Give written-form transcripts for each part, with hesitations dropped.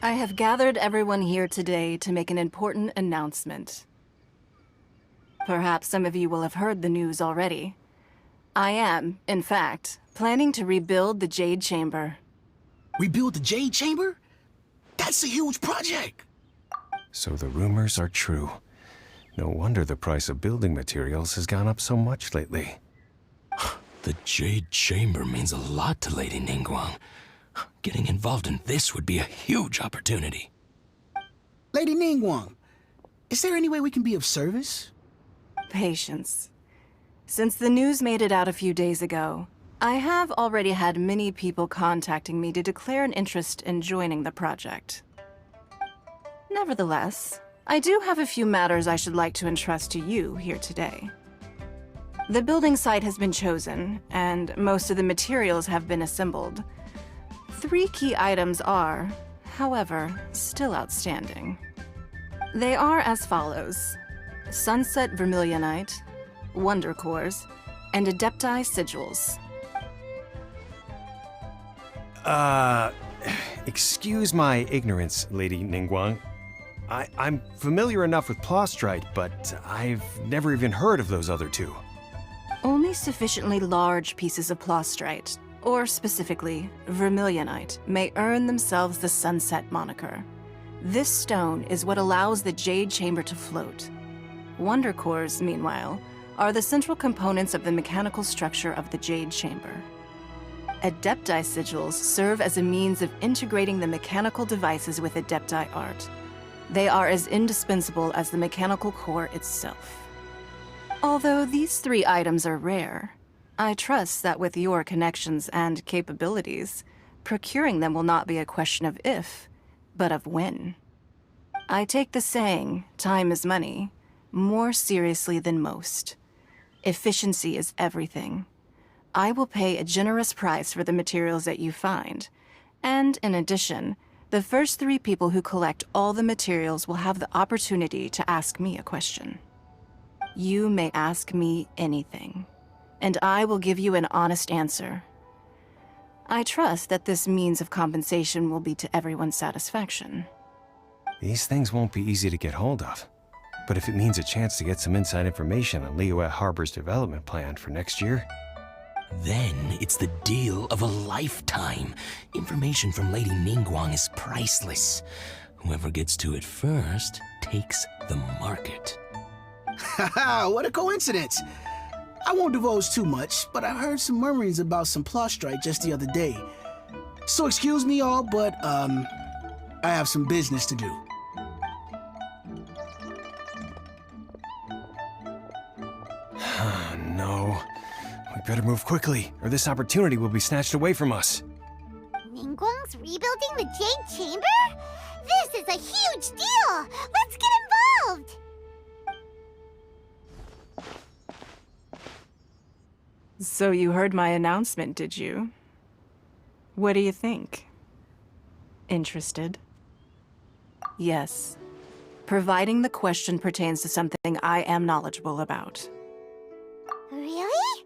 I have gathered everyone here today to make an important announcement. Perhaps some of you will have heard the news already. I am, in fact, planning to rebuild the Jade Chamber. Rebuild the Jade Chamber? That's a huge project! So the rumors are true. No wonder the price of building materials has gone up so much lately. The Jade Chamber means a lot to Lady Ningguang. Getting involved in this would be a huge opportunity. Lady Ningguang, is there any way we can be of service? Patience. Since the news made it out a few days ago, I have already had many people contacting me to declare an interest in joining the project. Nevertheless, I do have a few matters I should like to entrust to you here today. The building site has been chosen, and most of the materials have been assembled. 3 key items are, however, still outstanding. They are as follows: Sunset Vermilionite, Wonder Cores, and Adepti Sigils. Excuse my ignorance, Lady Ningguang. I'm familiar enough with Plostrite, but I've never even heard of those other 2. Only sufficiently large pieces of Plostrite, or specifically, Vermilionite, may earn themselves the Sunset moniker. This stone is what allows the Jade Chamber to float. Wonder Cores, meanwhile, are the central components of the mechanical structure of the Jade Chamber. Adepti Sigils serve as a means of integrating the mechanical devices with Adepti art. They are as indispensable as the mechanical core itself. Although these 3 items are rare, I trust that with your connections and capabilities, procuring them will not be a question of if, but of when. I take the saying, time is money, more seriously than most. Efficiency is everything. I will pay a generous price for the materials that you find, and in addition, the first 3 people who collect all the materials will have the opportunity to ask me a question. You may ask me anything, and I will give you an honest answer. I trust that this means of compensation will be to everyone's satisfaction. These things won't be easy to get hold of. But if it means a chance to get some inside information on Liyue Harbor's development plan for next year... Then it's the deal of a lifetime. Information from Lady Ningguang is priceless. Whoever gets to it first takes the market. Haha, what a coincidence! I won't divulge too much, but I heard some murmurings about some Plostrite just the other day. So excuse me all, but, I have some business to do. No. We better move quickly, or this opportunity will be snatched away from us. Ningguang's rebuilding the Jade Chamber? This is a huge deal! Let's get involved! So you heard my announcement, did you? What do you think? Interested? Yes. Providing the question pertains to something I am knowledgeable about. Really?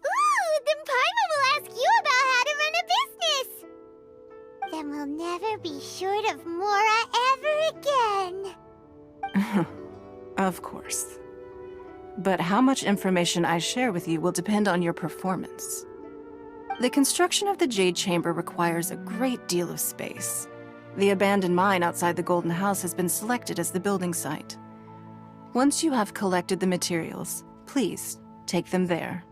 Ooh, then Paimon will ask you about how to run a business! Then we'll never be short of Mora ever again. Of course. But how much information I share with you will depend on your performance. The construction of the Jade Chamber requires a great deal of space. The abandoned mine outside the Golden House has been selected as the building site. Once you have collected the materials, please take them there.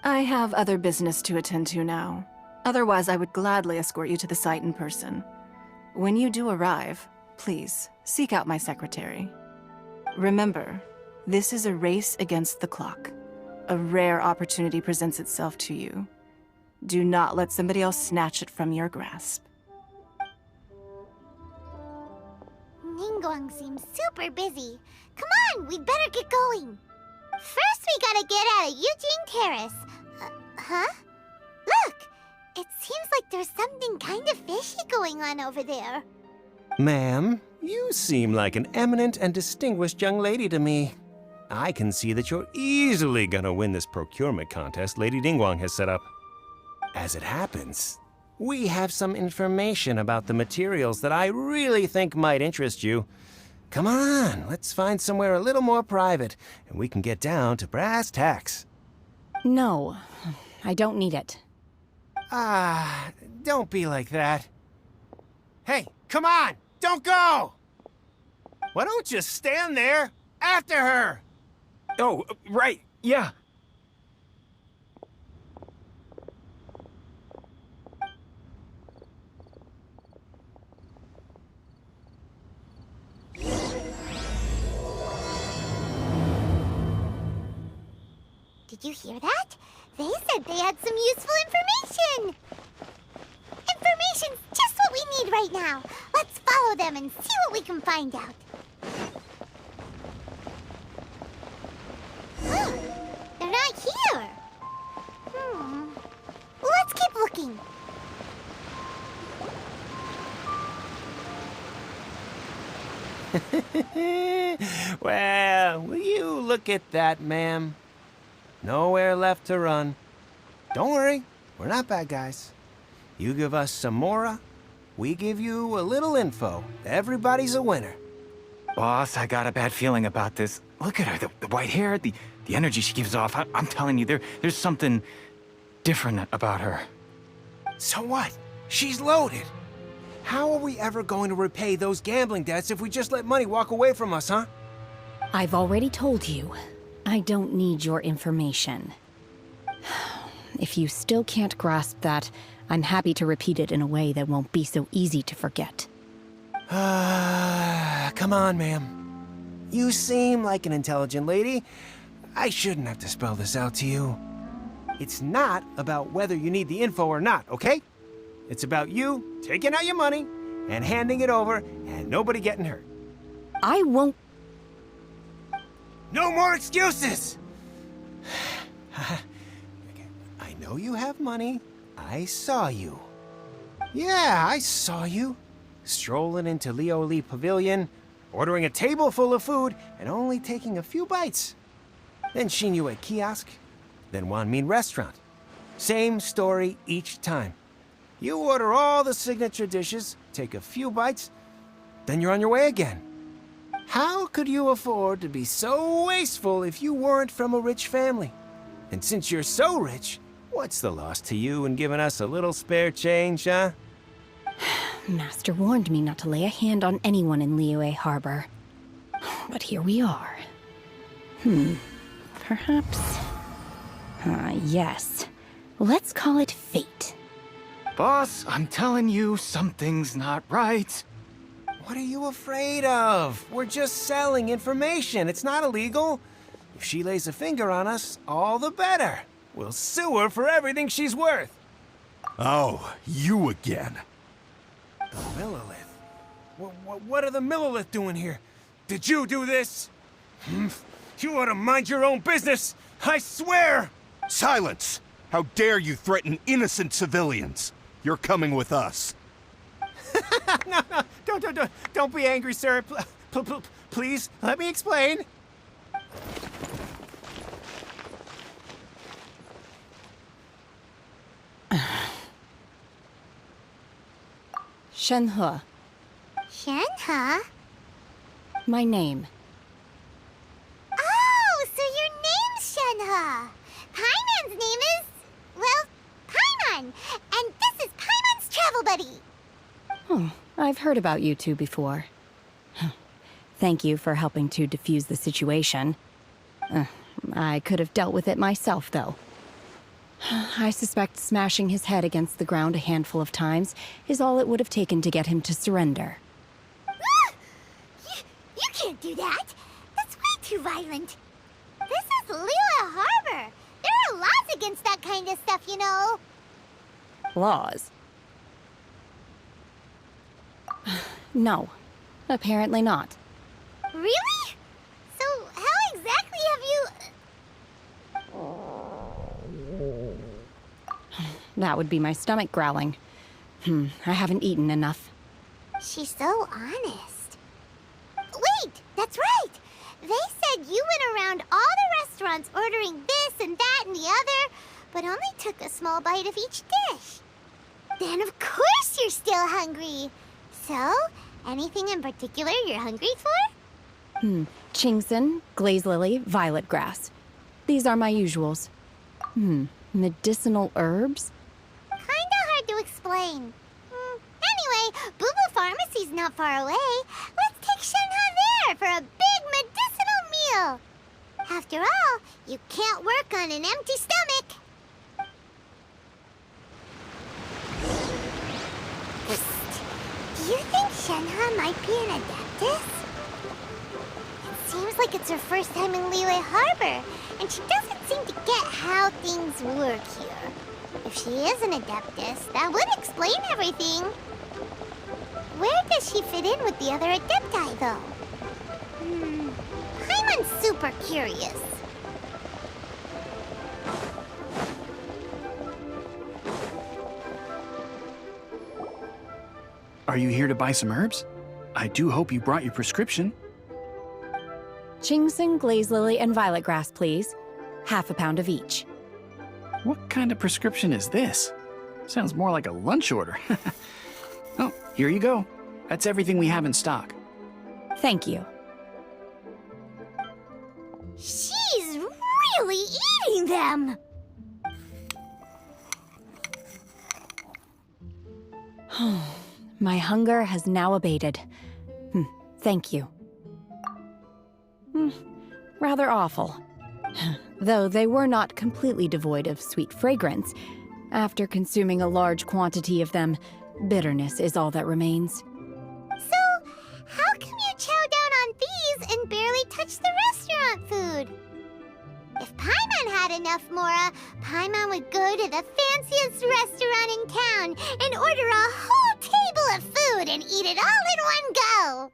I have other business to attend to now. Otherwise, I would gladly escort you to the site in person. When you do arrive, please seek out my secretary. Remember, this is a race against the clock. A rare opportunity presents itself to you. Do not let somebody else snatch it from your grasp. Ningguang seems super busy. Come on, we'd better get going. First, we gotta get out of Eugene Terrace. Huh? Look! It seems like there's something kind of fishy going on over there. Ma'am, you seem like an eminent and distinguished young lady to me. I can see that you're easily gonna win this procurement contest Lady Ningguang has set up. As it happens, We have some information about the materials that I really think might interest you. Come on, let's find somewhere a little more private, and we can get down to brass tacks. No, I don't need it. Ah, don't be like that. Hey, come on! Don't go! Why don't you stand there after her? Oh, right, yeah. Did you hear that? They said they had some useful information! Information's just what we need right now. Let's follow them and see what we can find out. They're not here. Let's keep looking. Well, will you look at that, ma'am? Nowhere left to run. Don't worry, we're not bad guys. You give us some mora, we give you a little info. Everybody's a winner. Boss, I got a bad feeling about this. Look at her, the white hair, the energy she gives off. I'm telling you, there's something different about her. So what? She's loaded. How are we ever going to repay those gambling debts if we just let money walk away from us, huh? I've already told you, I don't need your information. If you still can't grasp that, I'm happy to repeat it in a way that won't be so easy to forget. Come on, ma'am. You seem like an intelligent lady. I shouldn't have to spell this out to you. It's not about whether you need the info or not, okay? It's about you taking out your money and handing it over and nobody getting hurt. I won't. No more excuses! I know you have money. I saw you. Yeah, I saw you. Strolling into Liyue Pavilion, ordering a table full of food, and only taking a few bites. Then Xinyue Kiosk, then Wanmin Restaurant. Same story each time. You order all the signature dishes, take a few bites, then you're on your way again. How could you afford to be so wasteful if you weren't from a rich family? And since you're so rich, what's the loss to you in giving us a little spare change, huh? Master warned me not to lay a hand on anyone in Liyue Harbor. But here we are. Perhaps... yes. Let's call it fate. Boss, I'm telling you, something's not right. What are you afraid of? We're just selling information. It's not illegal. If she lays a finger on us, all the better. We'll sue her for everything she's worth. Oh, you again. The Millilith? What are the Millilith doing here? Did you do this? You ought to mind your own business, I swear! Silence! How dare you threaten innocent civilians? You're coming with us. No, don't be angry, sir. Please, let me explain. Shenhe, Shenhe? my name. Oh, so your name's Shenhe. Paimon's name is... well, Paimon. And this is Paimon's travel buddy. I've heard about you two before. Thank you for helping to defuse the situation. I could have dealt with it myself, though. I suspect smashing his head against the ground a handful of times is all it would have taken to get him to surrender. You can't do that. That's way too violent. This is Liyue Harbor. There are laws against that kind of stuff, you know. Laws? No, apparently not. Really? So how exactly have you... That would be my stomach growling. I haven't eaten enough. She's so honest. Wait, that's right. They said you went around all the restaurants ordering this and that and the other, but only took a small bite of each dish. Then of course you're still hungry. So, anything in particular you're hungry for? Chingson, glaze lily, violet grass. These are my usuals. Medicinal herbs? Kinda hard to explain. Anyway, Boo Boo Pharmacy's not far away. Let's take Shenhe there for a big medicinal meal. After all, you can't work on an empty stomach. Do you think Shenhe might be an Adeptus? It seems like it's her first time in Liyue Harbor, and she doesn't seem to get how things work here. If she is an Adeptus, that would explain everything. Where does she fit in with the other Adepti, though? I'm super curious. Are you here to buy some herbs? I do hope you brought your prescription. Chingson, glaze lily, and violet grass, please. Half a pound of each. What kind of prescription is this? Sounds more like a lunch order. Oh, here you go. That's everything we have in stock. Thank you. She's really eating them! My hunger has now abated. Thank you. Rather awful. Though they were not completely devoid of sweet fragrance. After consuming a large quantity of them, bitterness is all that remains. So, how come you chow down on these and barely touch the restaurant food? If Paimon had enough Mora, Paimon would go to the fanciest restaurant in town and order a whole table of food and eat it all in one go.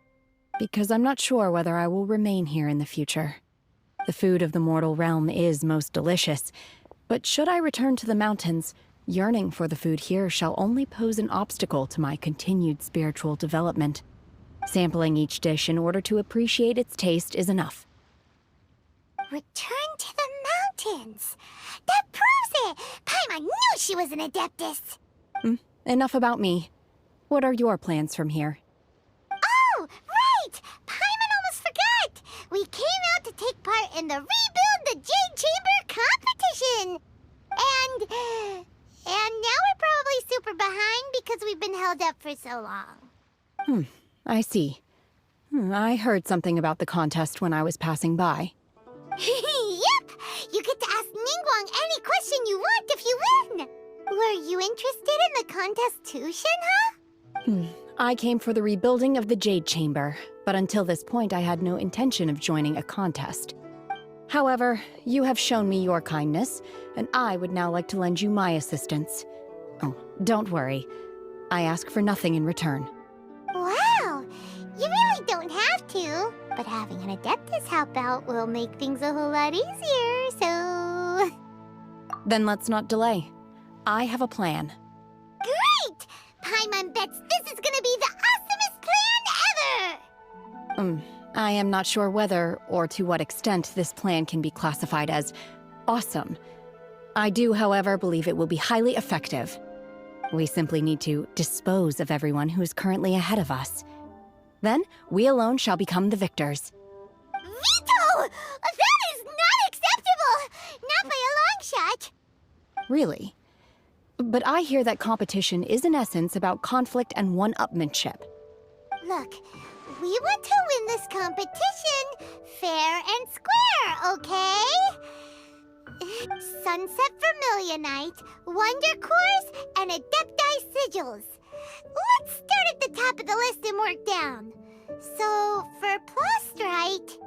Because I'm not sure whether I will remain here in the future. The food of the mortal realm is most delicious, but should I return to the mountains, yearning for the food here shall only pose an obstacle to my continued spiritual development. Sampling each dish in order to appreciate its taste is enough. Return to the mountains. That proves it! Paimon knew she was an Adeptus. Enough about me. What are your plans from here? Oh, right! Paimon almost forgot! We came out to take part in the Rebuild the Jade Chamber competition! And now we're probably super behind because we've been held up for so long. I see. I heard something about the contest when I was passing by. Yep! You get to ask Ningguang any question you want if you win! Were you interested in the contest too, Shenhe? I came for the rebuilding of the Jade Chamber, but until this point I had no intention of joining a contest. However, you have shown me your kindness, and I would now like to lend you my assistance. Oh, don't worry. I ask for nothing in return. Wow! You really don't have to, but having an Adeptus help out will make things a whole lot easier, so... Then let's not delay. I have a plan. Great! Paimon bets this is gonna be the awesomest plan ever! I am not sure whether or to what extent this plan can be classified as awesome. I do, however, believe it will be highly effective. We simply need to dispose of everyone who is currently ahead of us. Then, we alone shall become the victors. Veto! That is not acceptable! Not by a long shot! Really? But I hear that competition is in essence about conflict and one-upmanship. Look, we want to win this competition fair and square, okay? Sunset Vermilionite, Wonder Cores, and Adepti Sigils. Let's start at the top of the list and work down. So, for Plustrite...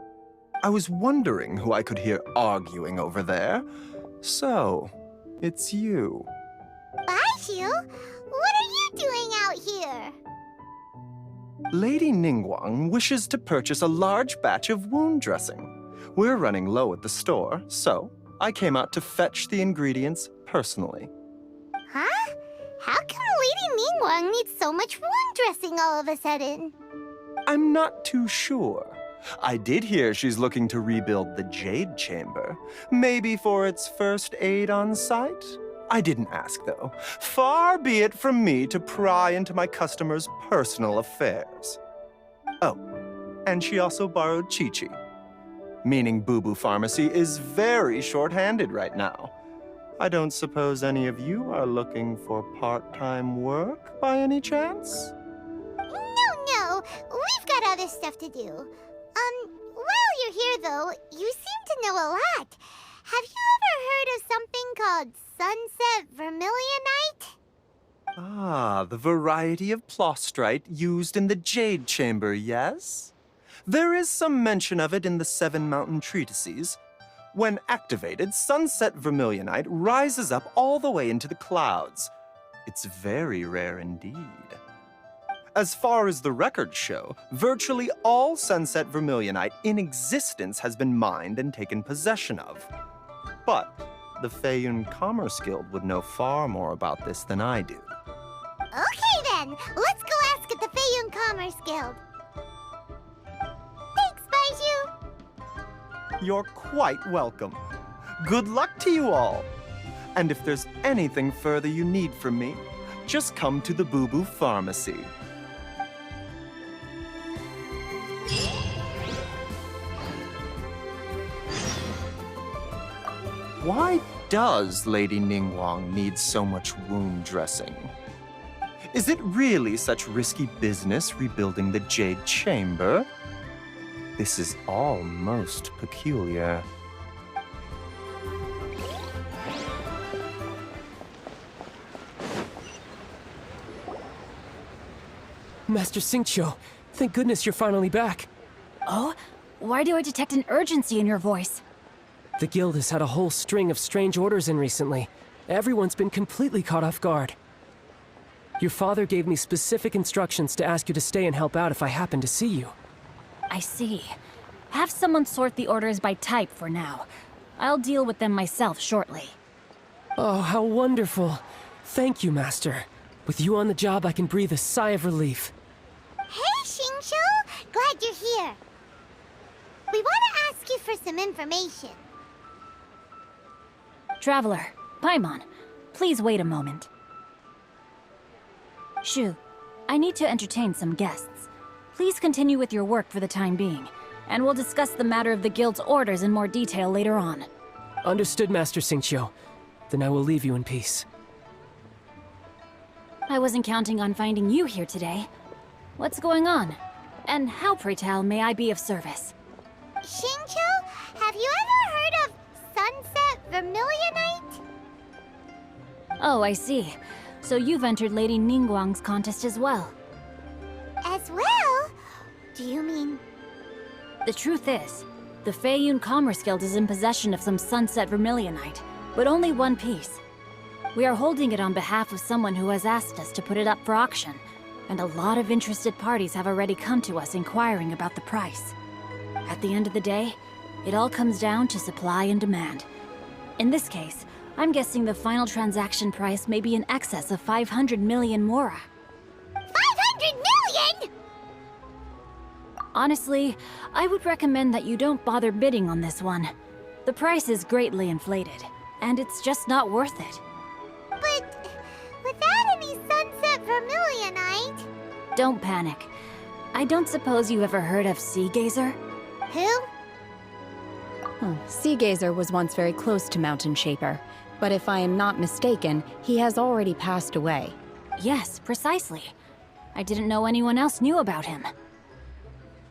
I was wondering who I could hear arguing over there. So, it's you. Baishu? What are you doing out here? Lady Ningguang wishes to purchase a large batch of wound dressing. We're running low at the store, so I came out to fetch the ingredients personally. Huh? How come Lady Ningguang needs so much wound dressing all of a sudden? I'm not too sure. I did hear she's looking to rebuild the Jade Chamber. Maybe for its first aid on site? I didn't ask, though. Far be it from me to pry into my customers' personal affairs. Oh, and she also borrowed Chi-Chi. Meaning Boo Boo Pharmacy is very short-handed right now. I don't suppose any of you are looking for part-time work by any chance? No, we've got other stuff to do. While you're here, though, you seem to know a lot. Have you ever heard of something called Sunset Vermilionite? Ah, the variety of plostrite used in the Jade Chamber, yes? There is some mention of it in the Seven Mountain Treatises. When activated, Sunset Vermilionite rises up all the way into the clouds. It's very rare indeed. As far as the records show, virtually all Sunset Vermilionite in existence has been mined and taken possession of. But the Feiyun Commerce Guild would know far more about this than I do. Okay then, let's go ask at the Feiyun Commerce Guild. Thanks, Baiju. You're quite welcome. Good luck to you all. And if there's anything further you need from me, just come to the Boo Boo Pharmacy. Why does Lady Ningguang need so much wound dressing? Is it really such risky business rebuilding the Jade Chamber? This is all most peculiar. Master Xingqiu, thank goodness you're finally back. Oh? Why do I detect an urgency in your voice? The guild has had a whole string of strange orders in recently. Everyone's been completely caught off guard. Your father gave me specific instructions to ask you to stay and help out if I happen to see you. I see. Have someone sort the orders by type for now. I'll deal with them myself shortly. Oh, how wonderful. Thank you, Master. With you on the job, I can breathe a sigh of relief. Hey, Xingqiu! Glad you're here. We want to ask you for some information. Traveler, Paimon, please wait a moment. Shu, I need to entertain some guests. Please continue with your work for the time being, and we'll discuss the matter of the guild's orders in more detail later on. Understood, Master Xingqiu. Then I will leave you in peace. I wasn't counting on finding you here today. What's going on? And how, pray tell, may I be of service? Xingqiu, have you ever heard of Sunset Vermilionite? Oh, I see. So you've entered Lady Ningguang's contest as well. As well? Do you mean... The truth is, the Feiyun Commerce Guild is in possession of some Sunset Vermilionite, but only one piece. We are holding it on behalf of someone who has asked us to put it up for auction, and a lot of interested parties have already come to us inquiring about the price. At the end of the day, it all comes down to supply and demand. In this case, I'm guessing the final transaction price may be in excess of 500 million mora. 500 million?! Honestly, I would recommend that you don't bother bidding on this one. The price is greatly inflated, and it's just not worth it. But without any Sunset Vermilionite... Don't panic. I don't suppose you ever heard of Sea Gazer? Who? Sea Gazer was once very close to Mountain Shaper, but if I am not mistaken, he has already passed away. Yes, precisely. I didn't know anyone else knew about him.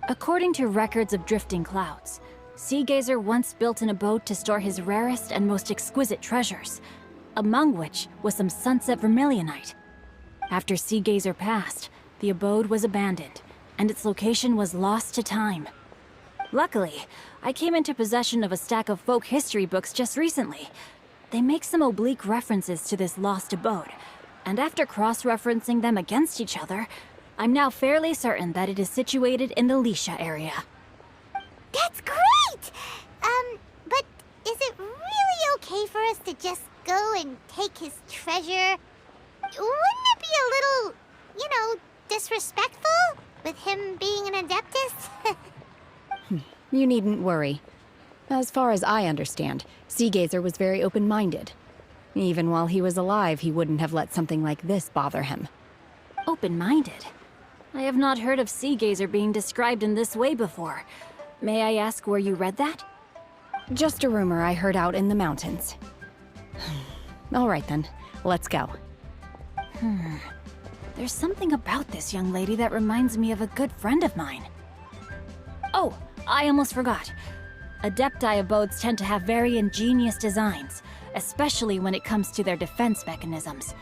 According to records of drifting clouds, Sea Gazer once built an abode to store his rarest and most exquisite treasures, among which was some Sunset Vermilionite. After Sea Gazer passed, the abode was abandoned, and its location was lost to time. Luckily, I came into possession of a stack of folk history books just recently. They make some oblique references to this lost abode, and after cross-referencing them against each other, I'm now fairly certain that it is situated in the Liyue area. That's great! But is it really okay for us to just go and take his treasure? Wouldn't it be a little, disrespectful? With him being an Adeptus? You needn't worry. As far as I understand, Sea Gazer was very open-minded. Even while he was alive, he wouldn't have let something like this bother him. Open-minded? I have not heard of Sea Gazer being described in this way before. May I ask where you read that? Just a rumor I heard out in the mountains. All right then, let's go. There's something about this young lady that reminds me of a good friend of mine. Oh, I almost forgot. Adepti abodes tend to have very ingenious designs, especially when it comes to their defense mechanisms.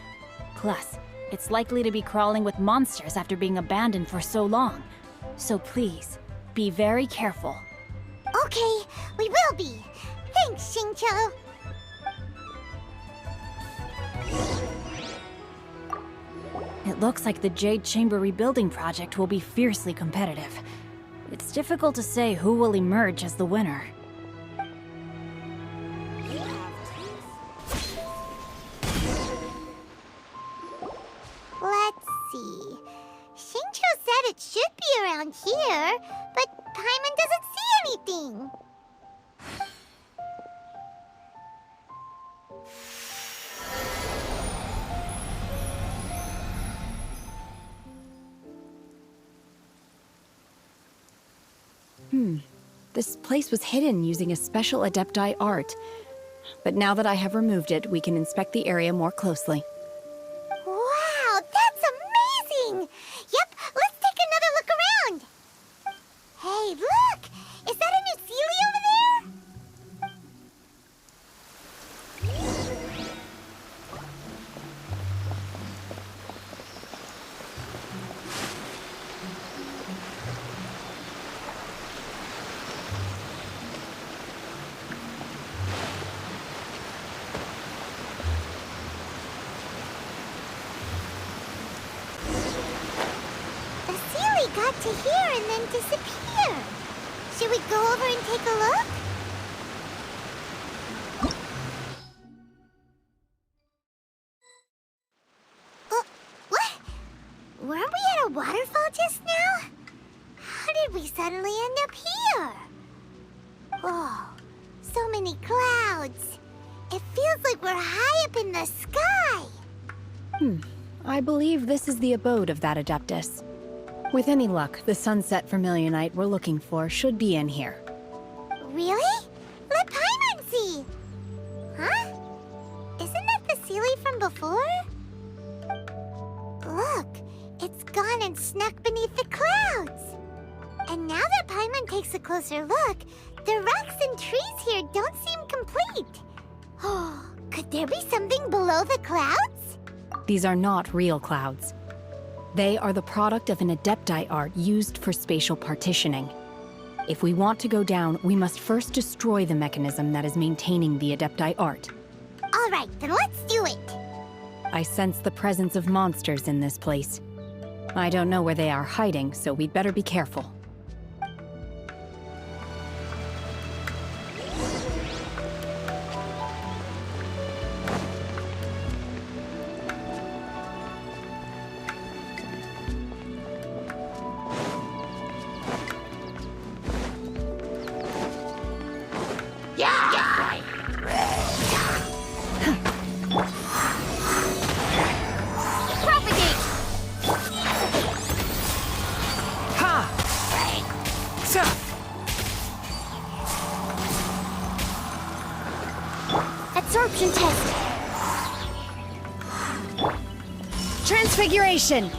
Plus, it's likely to be crawling with monsters after being abandoned for so long. So please, be very careful. Okay, we will be. Thanks, Xingqiu. It looks like the Jade Chamber rebuilding project will be fiercely competitive. It's difficult to say who will emerge as the winner. Let's see. Xingqiu said it should be around here, but Paimon doesn't see anything. This place was hidden using a special Adepti art. But now that I have removed it, we can inspect the area more closely. Wow, that's amazing! Yep, let's take another look around. Hey, look! Is that a new Sealy over there? The Sealy got to here and then disappeared. Should we go over and take a look? What? Weren't we at a waterfall just now? How did we suddenly end up here? Whoa, so many clouds. It feels like we're high up in the sky. I believe this is the abode of that Adeptus. With any luck, the sunset vermilionite we're looking for should be in here. Really? Let Paimon see. Huh? Isn't that the Sealy from before? Look, it's gone and snuck beneath the clouds. And now that Paimon takes a closer look, the rocks and trees here don't seem complete. Oh, could there be something below the clouds? These are not real clouds. They are the product of an Adepti art used for spatial partitioning. If we want to go down, we must first destroy the mechanism that is maintaining the Adepti art. All right, then let's do it. I sense the presence of monsters in this place. I don't know where they are hiding, so we'd better be careful. Absorption test. Transfiguration!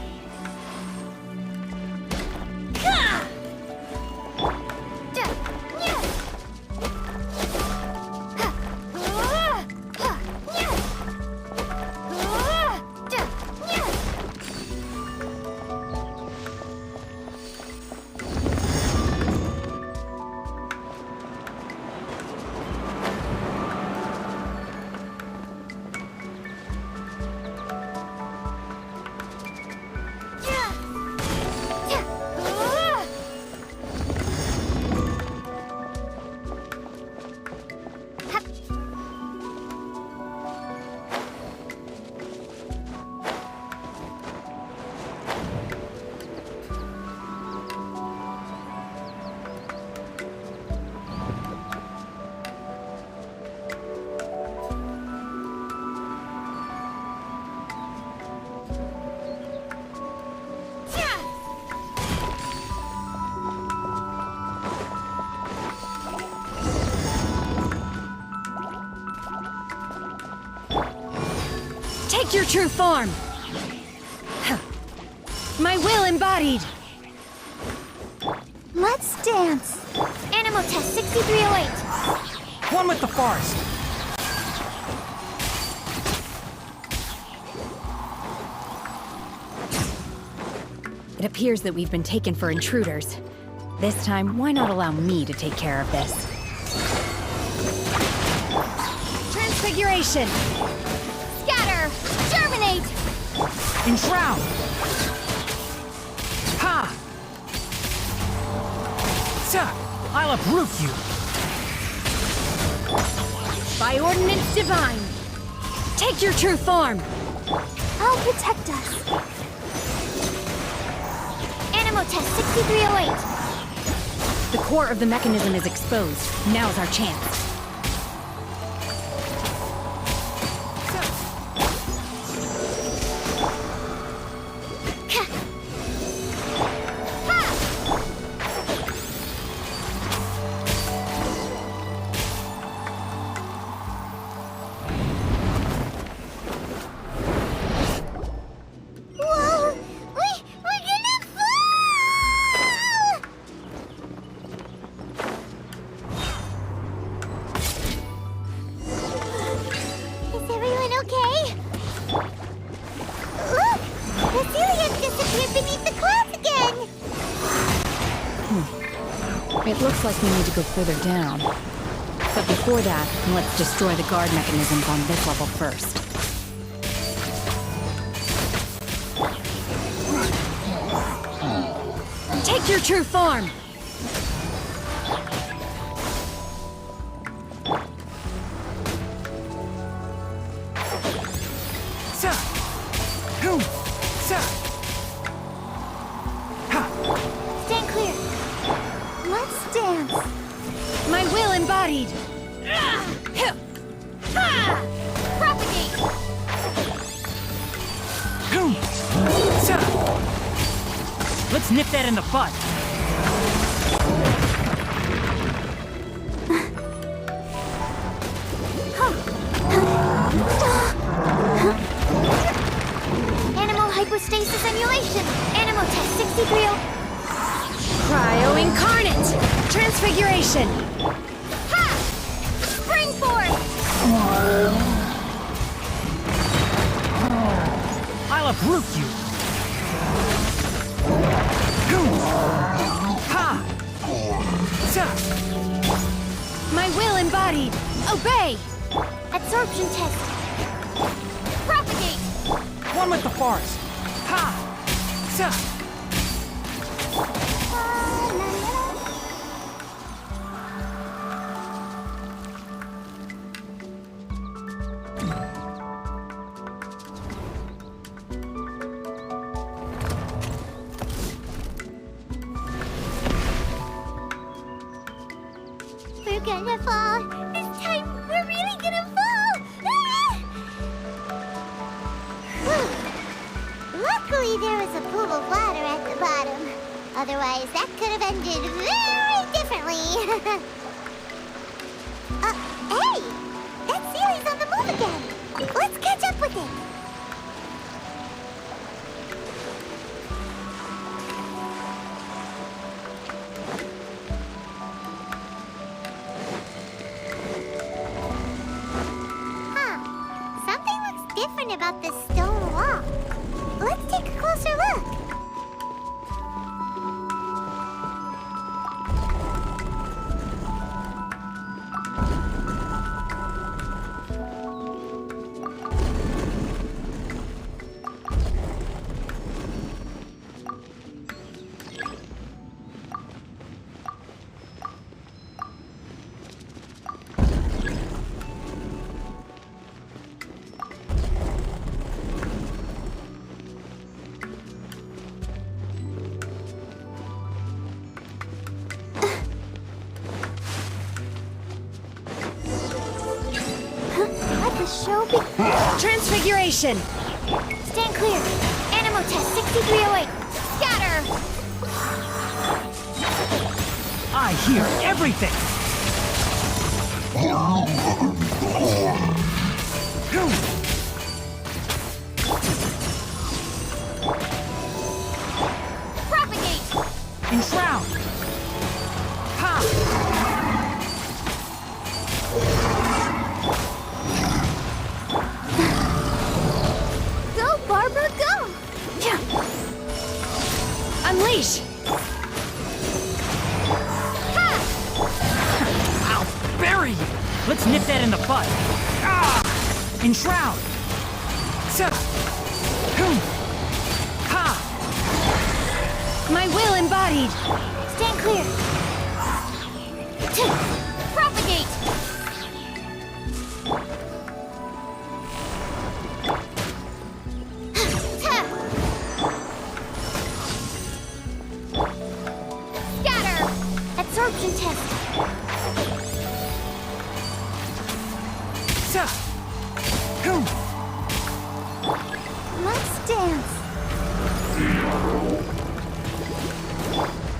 Take your true form! My will embodied! Let's dance. Animal test 6308. One with the forest! It appears that we've been taken for intruders. This time, why not allow me to take care of this? Transfiguration! Scatter! Germinate! Enshroud! Ha! Sa! I'll uproot you! By ordinance divine! Take your true form! I'll protect us. Animal test 6308. The core of the mechanism is exposed. Now's our chance. Whoa! We're gonna fall! Is everyone okay? Look! The Celians disappeared beneath the clouds again! It looks like we need to go further down. But before that, let's destroy the guard mechanisms on this level first. Take your true form! Sa! Hoo! Sa! Ha! Stand clear. Let's dance. My will embodied! Propagate! Hoo! Sa! Let's nip that in the bud! Animal hypostasis emulation. Animal test 6308. Cryo incarnate! Transfiguration! Ha! Spring forth! I'll uproot you! Hoo! Ha! Sa! My will embodied! Obey! Absorption test. Propagate! One with the forest! Ha! Sa! We're gonna fall. This time, we're really gonna fall. Whew. Luckily, there was a pool of water at the bottom. Otherwise, that could have ended very differently. Hey! That Sealy's on the move again. Let's catch up with it. Something looks different about this stone wall. Let's take a closer look. Let the show begin. Transfiguration! Stand clear. Animal test 6308. Scatter! I hear everything! Hoo! flood! Ah! Enshroud! Ha! My will embodied! Stand clear. Propagate! Scatter! Absorption test. Let's dance.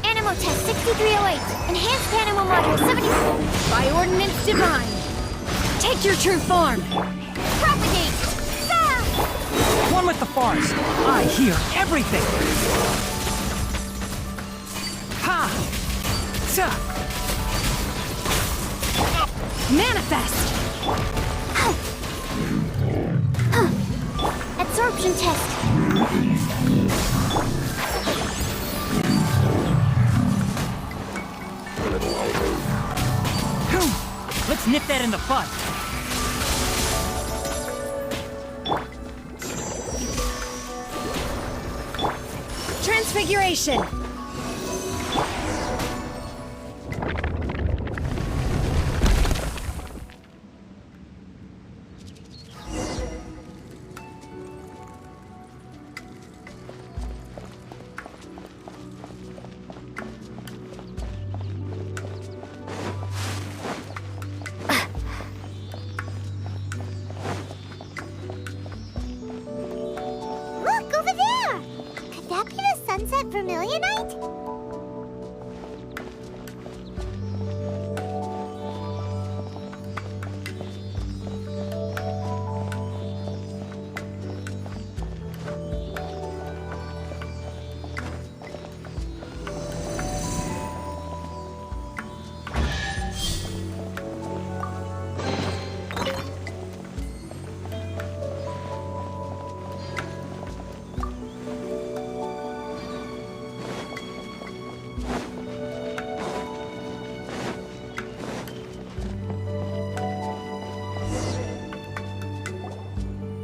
Animo test 6308. Enhanced animo module 74. By ordinance divine! Take your true form! Propagate! Ah! One with the forest! I hear everything! Ha! Manifest! Absorption test. Let's nip that in the bud! Transfiguration! Look, over there! Could that be the sunset vermilionite?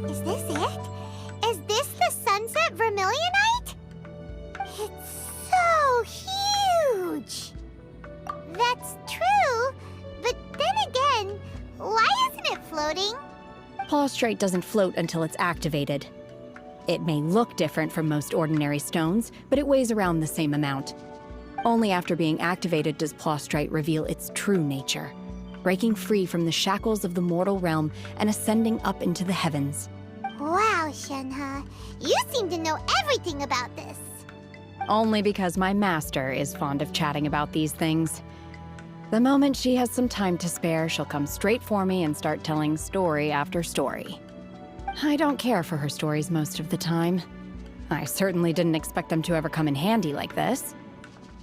Is this it? Is this the sunset vermilionite? It's so huge! That's true, but then again, why isn't it floating? Plaustrite doesn't float until it's activated. It may look different from most ordinary stones, but it weighs around the same amount. Only after being activated does Plaustrite reveal its true nature, breaking free from the shackles of the mortal realm and ascending up into the heavens. Wow, Shenhe, you seem to know everything about this. Only because my master is fond of chatting about these things. The moment she has some time to spare, she'll come straight for me and start telling story after story. I don't care for her stories most of the time. I certainly didn't expect them to ever come in handy like this.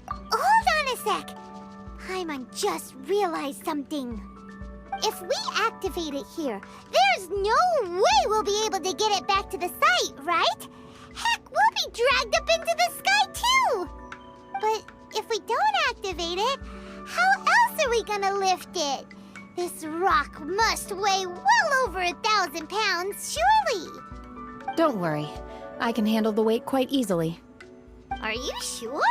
Hold on a sec. Paimon just realized something. If we activate it here, there's no way we'll be able to get it back to the site, right? Heck, we'll be dragged up into the sky too! But if we don't activate it, how else are we gonna lift it? This rock must weigh well over 1,000 pounds, surely! Don't worry. I can handle the weight quite easily. Are you sure?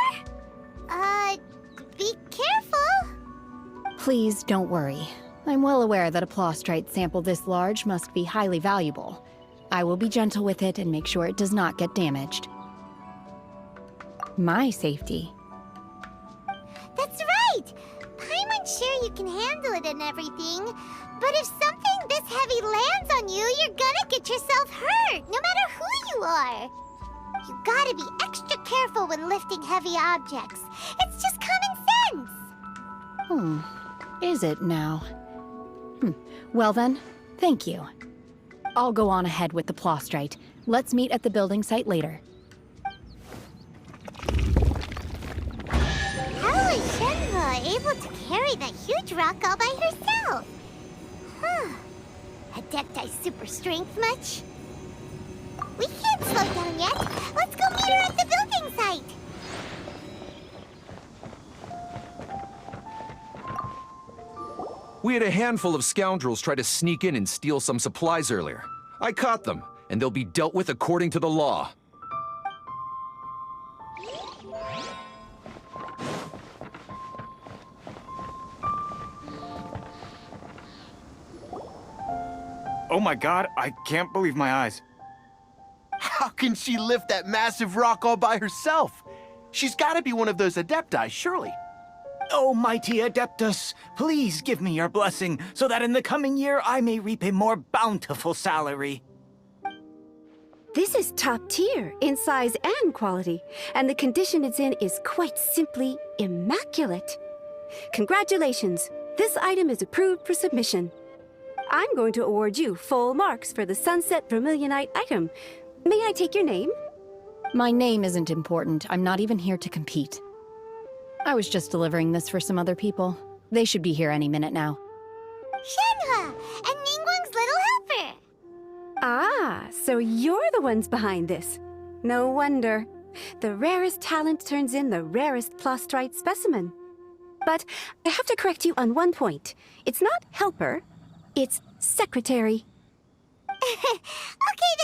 Be careful! Please don't worry. I'm well aware that a Plaustrite sample this large must be highly valuable. I will be gentle with it and make sure it does not get damaged. My safety. That's right! Paimon's sure you can handle it and everything, but if something this heavy lands on you, you're gonna get yourself hurt, no matter who you are. You gotta be extra careful when lifting heavy objects. It's just common sense! Is it now? Well then, thank you. I'll go on ahead with the Plaustrite. Let's meet at the building site later. How is Shenhe able to carry that huge rock all by herself? Adepti super strength much? We can't slow down yet. Let's go meet her at the building site. We had a handful of scoundrels try to sneak in and steal some supplies earlier. I caught them, and they'll be dealt with according to the law. Oh my god, I can't believe my eyes. How can she lift that massive rock all by herself? She's gotta be one of those Adepti, surely. Oh, mighty Adeptus, please give me your blessing, so that in the coming year I may reap a more bountiful salary. This is top tier in size and quality, and the condition it's in is quite simply immaculate. Congratulations, this item is approved for submission. I'm going to award you full marks for the Sunset Vermilionite item. May I take your name? My name isn't important. I'm not even here to compete. I was just delivering this for some other people. They should be here any minute now. Shenhua, and Ningguang's little helper. Ah, so you're the ones behind this. No wonder. The rarest talent turns in the rarest Plostrite specimen. But I have to correct you on one point. It's not helper, it's secretary. Okay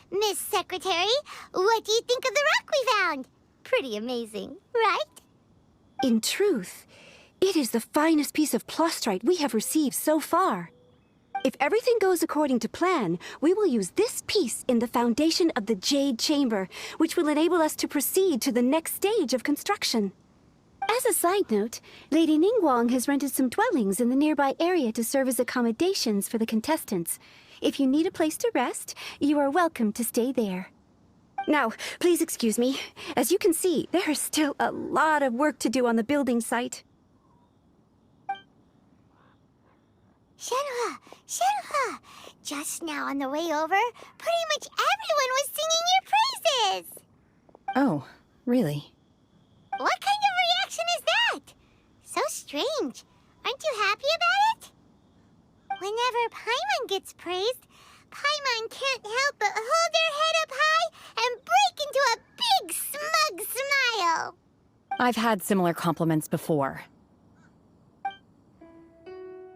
then, Miss Secretary, what do you think of the rock we found? Pretty amazing, right? In truth, it is the finest piece of Plostrite we have received so far. If everything goes according to plan, we will use this piece in the foundation of the Jade Chamber, which will enable us to proceed to the next stage of construction. As a side note, Lady Ningguang has rented some dwellings in the nearby area to serve as accommodations for the contestants. If you need a place to rest, you are welcome to stay there. Now, please excuse me. As you can see, there is still a lot of work to do on the building site. Shenhua! Just now on the way over, pretty much everyone was singing your praises! Oh, really? What kind of reaction is that? So strange. Aren't you happy about it? Whenever Paimon gets praised, Paimon can't help but hold their head up high and break into a big smug smile. I've had similar compliments before.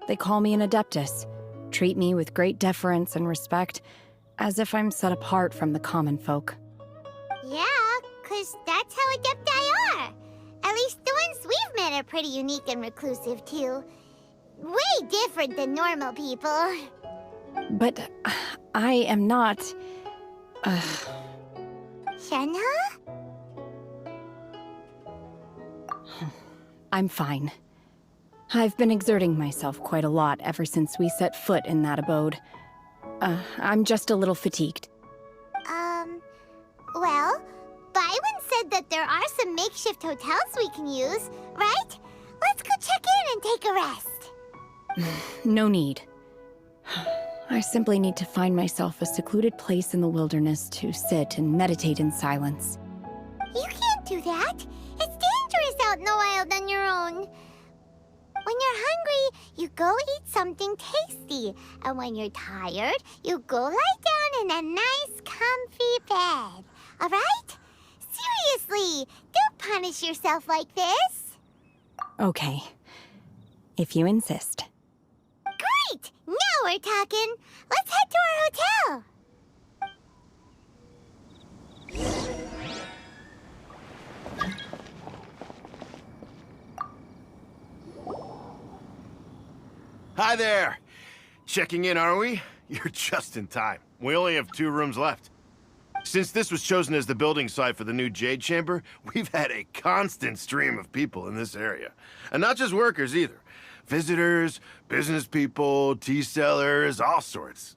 They call me an Adeptus, treat me with great deference and respect, as if I'm set apart from the common folk. Yeah, 'cause that's how Adepti are. At least the ones we've met are pretty unique and reclusive, too. Way different than normal people. But I am not... Shenhua? I'm fine. I've been exerting myself quite a lot ever since we set foot in that abode. I'm just a little fatigued. Well, Byron said that there are some makeshift hotels we can use, right? Let's go check in and take a rest. No need. I simply need to find myself a secluded place in the wilderness to sit and meditate in silence. You can't do that. It's dangerous out in the wild on your own. When you're hungry, you go eat something tasty. And when you're tired, you go lie down in a nice, comfy bed. All right? Seriously, don't punish yourself like this. Okay. If you insist. Great! Now we're talking. Let's head to our hotel. Hi there. Checking in, are we? You're just in time. We only have 2 rooms left. Since this was chosen as the building site for the new Jade Chamber, we've had a constant stream of people in this area. And not just workers either. Visitors, business people, tea sellers, all sorts.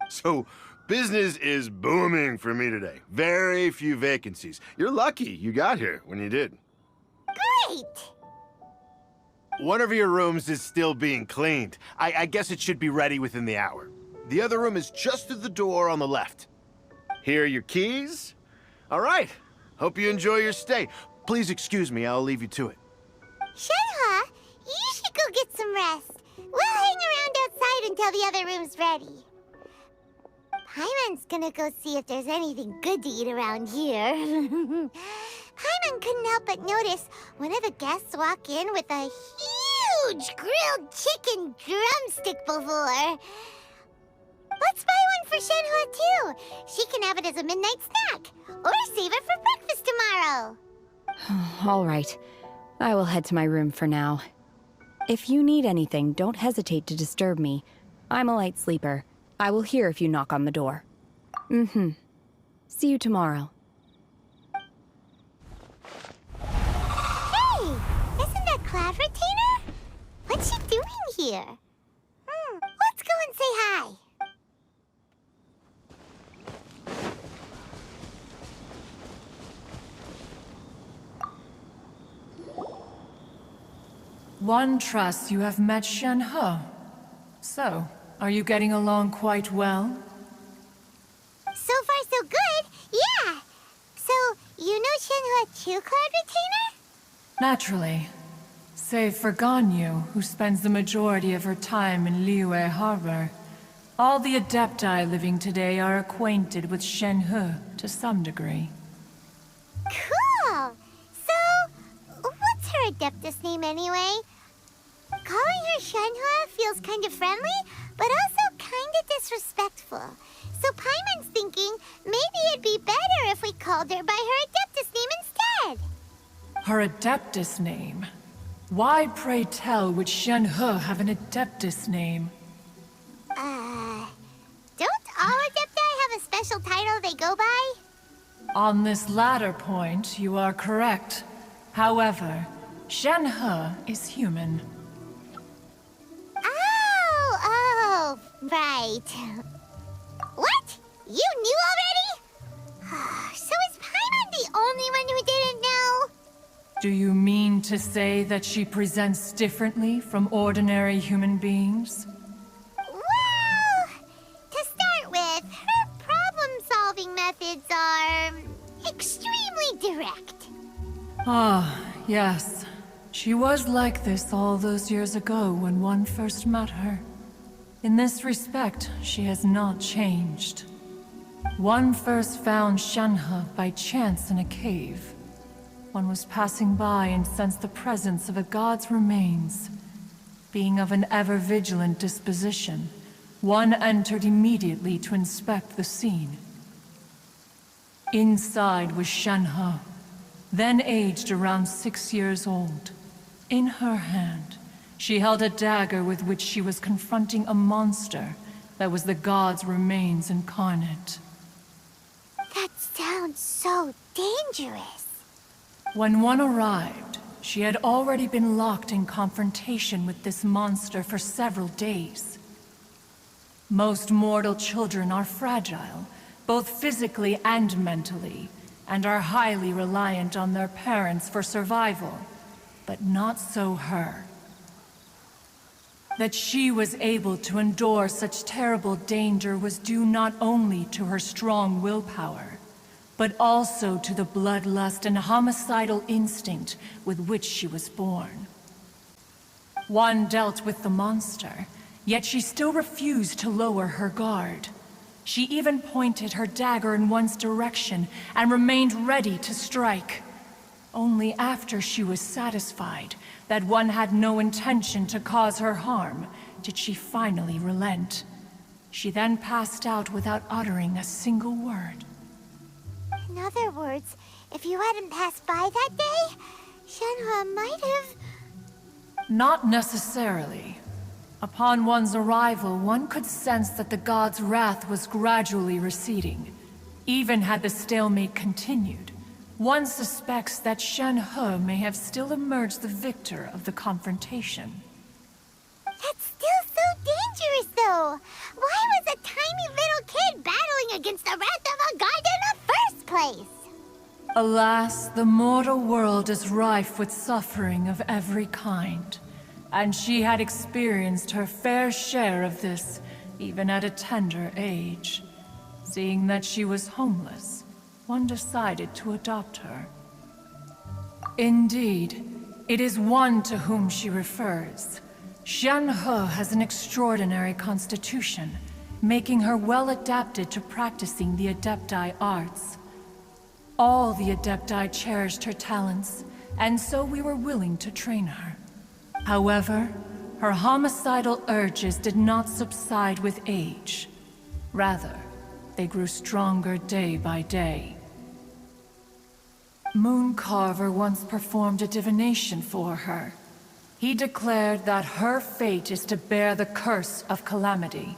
So, business is booming for me today. Very few vacancies. You're lucky you got here when you did. Great! One of your rooms is still being cleaned. I guess it should be ready within the hour. The other room is just through the door on the left. Here are your keys. All right. Hope you enjoy your stay. Please excuse me, I'll leave you to it. Shenhua, you should go get some rest. We'll hang around outside until the other room's ready. Paimon's gonna go see if there's anything good to eat around here. Paimon couldn't help but notice one of the guests walk in with a huge grilled chicken drumstick before. Let's buy one for Shenhua too. She can have it as a midnight snack. Or save it for breakfast tomorrow. All right. I will head to my room for now. If you need anything, don't hesitate to disturb me. I'm a light sleeper. I will hear if you knock on the door. See you tomorrow. Hey! Isn't that Cloud Retainer? What's she doing here? Let's go and say hi. One trusts you have met Shenhe. So, are you getting along quite well? So far, so good. Yeah. So, you know Shenhua too, Cloud Retainer? Naturally. Save for Ganyu, who spends the majority of her time in Liyue Harbor. All the Adepti living today are acquainted with Shenhe to some degree. Cool! So, what's her Adeptus name anyway? Calling her Shenhua feels kind of friendly, but also kind of disrespectful. So Paimon's thinking maybe it'd be better if we called her by her Adeptus name instead. Her Adeptus name? Why, pray tell, would Shenhe have an Adeptus name? Don't all Adepti have a special title they go by? On this latter point, you are correct. However, Shenhe is human. Oh, right. What? You knew already? So is Paimon the only one who didn't know? Do you mean to say that she presents differently from ordinary human beings? Well, to start with, her problem-solving methods are extremely direct. Ah, yes. She was like this all those years ago when one first met her. In this respect, she has not changed. One first found Shenhe by chance in a cave. One was passing by and sensed the presence of a god's remains. Being of an ever-vigilant disposition, one entered immediately to inspect the scene. Inside was Shenhe, then aged around 6 years old. In her hand, she held a dagger with which she was confronting a monster that was the god's remains incarnate. That sounds so dangerous. When one arrived, she had already been locked in confrontation with this monster for several days. Most mortal children are fragile, both physically and mentally, and are highly reliant on their parents for survival. But not so her. That she was able to endure such terrible danger was due not only to her strong willpower, but also to the bloodlust and homicidal instinct with which she was born. One dealt with the monster, yet she still refused to lower her guard. She even pointed her dagger in one's direction and remained ready to strike. Only after she was satisfied that one had no intention to cause her harm did she finally relent. She then passed out without uttering a single word. In other words, if you hadn't passed by that day, Shenhua might have... Not necessarily. Upon one's arrival, one could sense that the god's wrath was gradually receding. Even had the stalemate continued, one suspects that Shenhe may have still emerged the victor of the confrontation. That's still so dangerous, though. Why was a tiny little kid battling against the wrath of a god in the first place? Alas, the mortal world is rife with suffering of every kind. And she had experienced her fair share of this, even at a tender age. Seeing that she was homeless, one decided to adopt her. Indeed, it is one to whom she refers. Shenhe has an extraordinary constitution, making her well adapted to practicing the Adepti arts. All the Adepti cherished her talents, and so we were willing to train her. However, her homicidal urges did not subside with age. Rather, they grew stronger day by day. Mooncarver once performed a divination for her. He declared that her fate is to bear the curse of calamity.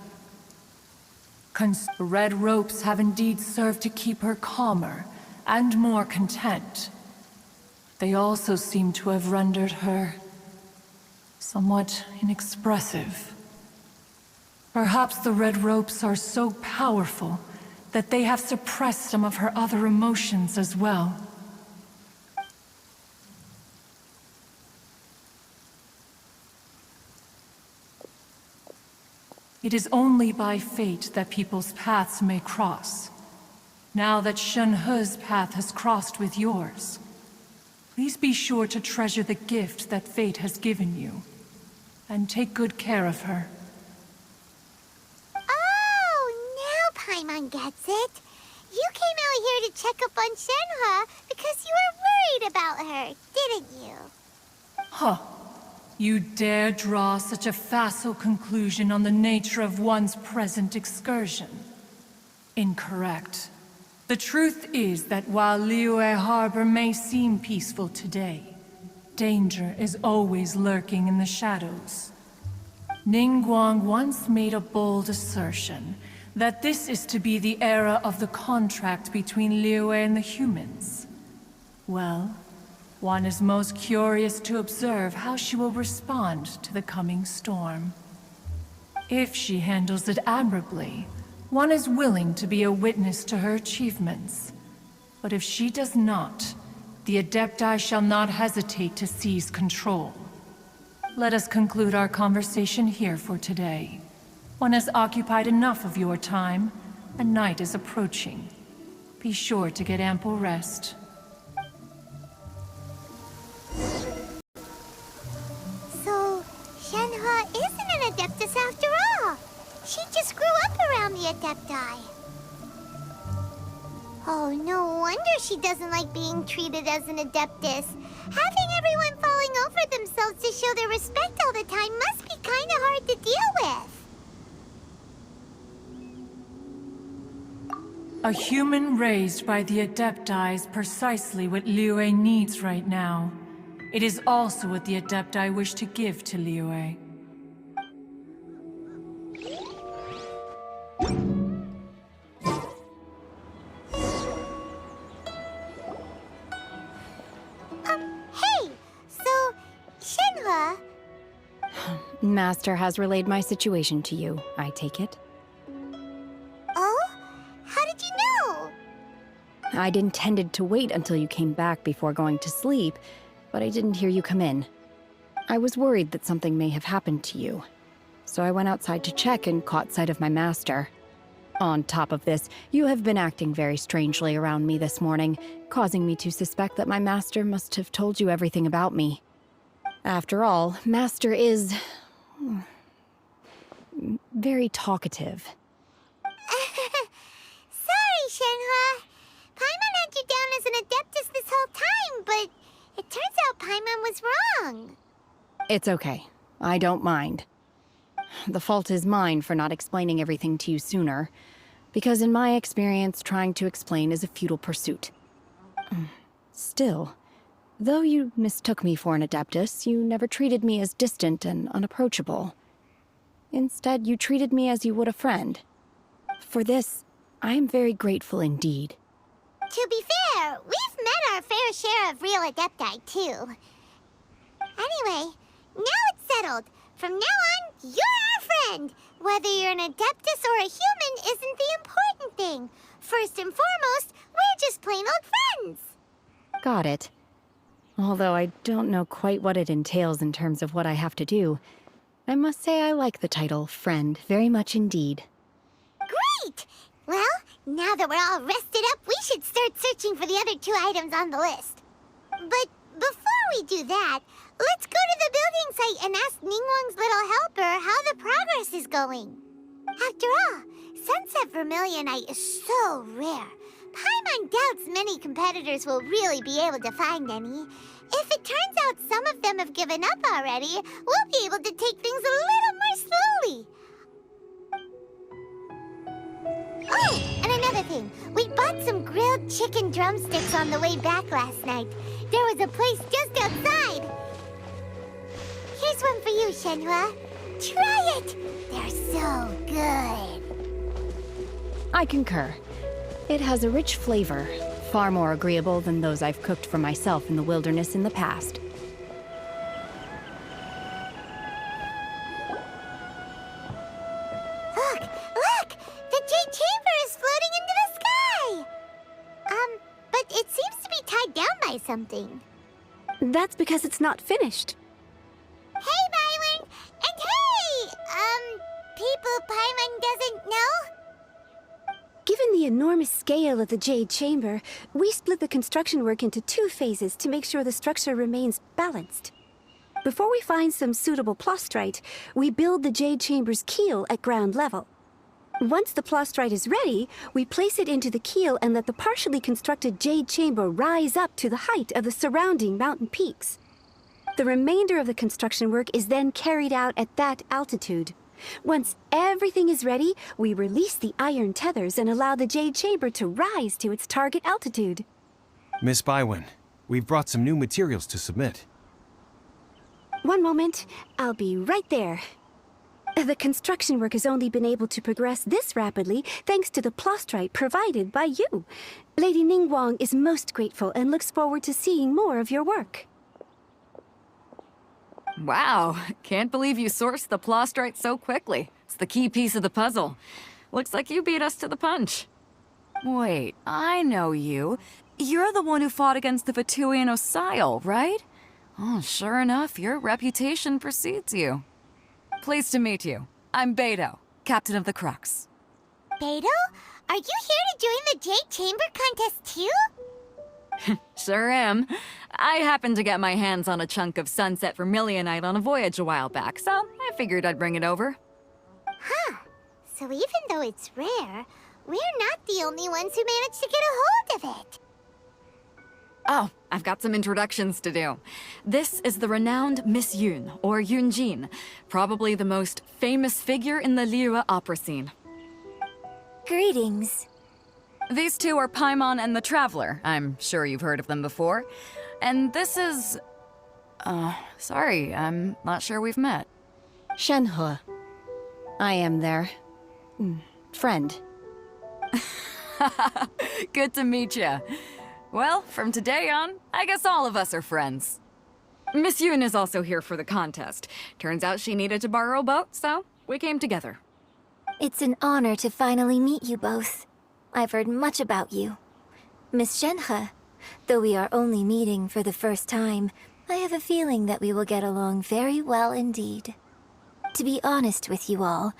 Red ropes have indeed served to keep her calmer and more content. They also seem to have rendered her somewhat inexpressive. Perhaps the red ropes are so powerful that they have suppressed some of her other emotions as well. It is only by fate that people's paths may cross. Now that Shenhe's path has crossed with yours, please be sure to treasure the gift that fate has given you, and take good care of her. Oh, now Paimon gets it. You came out here to check up on Shenhe because you were worried about her, didn't you? Huh. You dare draw such a facile conclusion on the nature of one's present excursion? Incorrect. The truth is that while Liyue Harbor may seem peaceful today, danger is always lurking in the shadows. Ningguang once made a bold assertion that this is to be the era of the contract between Liyue and the humans. Well, one is most curious to observe how she will respond to the coming storm. If she handles it admirably, one is willing to be a witness to her achievements. But if she does not, the Adepti shall not hesitate to seize control. Let us conclude our conversation here for today. One has occupied enough of your time, and night is approaching. Be sure to get ample rest. So, Shenhe isn't an Adeptus after all. She just grew up around the Adepti. Oh, no wonder she doesn't like being treated as an Adeptus. Having everyone falling over themselves to show their respect all the time must be kinda hard to deal with. A human raised by the Adepti is precisely what Liyue needs right now. It is also what the Adepti wish to give to Liyue. Hey! So, Shenhe... Master has relayed my situation to you, I take it. Oh? How did you know? I'd intended to wait until you came back before going to sleep, but I didn't hear you come in. I was worried that something may have happened to you, so I went outside to check and caught sight of my master. On top of this, you have been acting very strangely around me this morning, causing me to suspect that my master must have told you everything about me. After all, Master is... very talkative. Sorry, Shenhe. Paimon had you down as an Adeptus this whole time, but it turns out Paimon was wrong. It's okay. I don't mind. The fault is mine for not explaining everything to you sooner, because in my experience, trying to explain is a futile pursuit. Still, though you mistook me for an Adeptus, you never treated me as distant and unapproachable. Instead, you treated me as you would a friend. For this, I am very grateful indeed. To be fair, we've met our fair share of real Adepti, too. Anyway, now it's settled. From now on, you're our friend. Whether you're an Adeptus or a human isn't the important thing. First and foremost, we're just plain old friends. Got it. Although I don't know quite what it entails in terms of what I have to do, I must say I like the title friend very much indeed. Great! Well, now that we're all rested up, we should start searching for the other 2 items on the list. But before we do that, let's go to the building site and ask Ningguang's little helper how the progress is going. After all, Sunset Vermilionite is so rare. Paimon doubts many competitors will really be able to find any. If it turns out some of them have given up already, we'll be able to take things a little more slowly. Oh, and another thing. We bought some grilled chicken drumsticks on the way back last night. There was a place just outside. Here's one for you, Shenhua. Try it! They're so good. I concur. It has a rich flavor, far more agreeable than those I've cooked for myself in the wilderness in the past. Look! Look! The Jade Chamber is floating into the sky! But it seems to be tied down by something. That's because it's not finished. Hey, Byron! And hey! People Paimon doesn't know? Given the enormous scale of the Jade Chamber, we split the construction work into 2 phases to make sure the structure remains balanced. Before we find some suitable plastrite, we build the Jade Chamber's keel at ground level. Once the plastrite is ready, we place it into the keel and let the partially constructed Jade Chamber rise up to the height of the surrounding mountain peaks. The remainder of the construction work is then carried out at that altitude. Once everything is ready, we release the iron tethers and allow the Jade Chamber to rise to its target altitude. Miss Bywin, we've brought some new materials to submit. One moment, I'll be right there. The construction work has only been able to progress this rapidly thanks to the plastrite provided by you. Lady Ningguang is most grateful and looks forward to seeing more of your work. Wow, can't believe you sourced the plastrite so quickly. It's the key piece of the puzzle. Looks like you beat us to the punch. Wait, I know you. You're the one who fought against the Vatuian Osile, right? Oh, sure enough, your reputation precedes you. Pleased to meet you. I'm Beto, captain of the Crux. Beto? Are you here to join the Jade Chamber contest too? Sure am. I happened to get my hands on a chunk of sunset vermilionite on a voyage a while back, so I figured I'd bring it over. Huh. So even though it's rare, we're not the only ones who managed to get a hold of it. Oh, I've got some introductions to do. This is the renowned Miss Yun, or Yunjin, probably the most famous figure in the Liyue opera scene. Greetings. These two are Paimon and the Traveler. I'm sure you've heard of them before. And this is... sorry, I'm not sure we've met. Shenhua. I am their... friend. Good to meet you. Well, from today on, I guess all of us are friends. Miss Yun is also here for the contest. Turns out she needed to borrow a boat, so we came together. It's an honor to finally meet you both. I've heard much about you. Miss Shenhe, though we are only meeting for the first time, I have a feeling that we will get along very well indeed. To be honest with you all,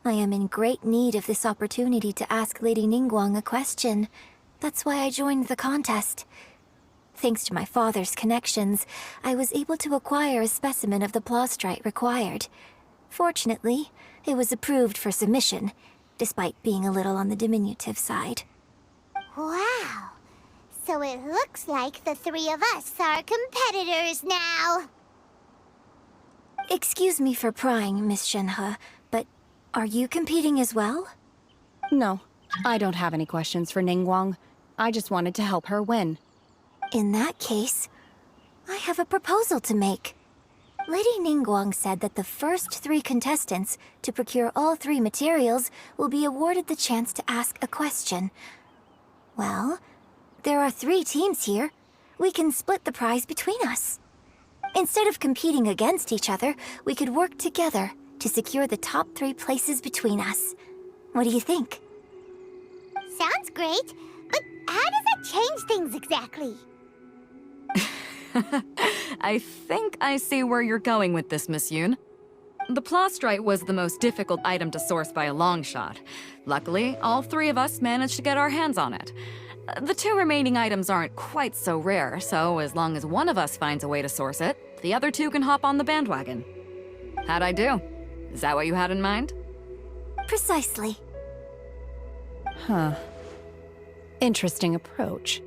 I am in great need of this opportunity to ask Lady Ningguang a question. That's why I joined the contest. Thanks to my father's connections, I was able to acquire a specimen of the plastrite required. Fortunately, it was approved for submission, despite being a little on the diminutive side. Wow. So it looks like the 3 of us are competitors now. Excuse me for prying, Miss Shenhe, but are you competing as well? No, I don't have any questions for Ningguang. I just wanted to help her win. In that case, I have a proposal to make. Lady Ningguang said that the first 3 contestants to procure all 3 materials will be awarded the chance to ask a question. Well, there are 3 teams here. We can split the prize between us. Instead of competing against each other, we could work together to secure the top 3 places between us. What do you think? Sounds great, but how does that change things exactly? I think I see where you're going with this, Miss Yun. The plastrite was the most difficult item to source by a long shot. Luckily, all 3 of us managed to get our hands on it. The 2 remaining items aren't quite so rare, so as long as one of us finds a way to source it, the other 2 can hop on the bandwagon. How'd I do? Is that what you had in mind? Precisely. Huh. Interesting approach.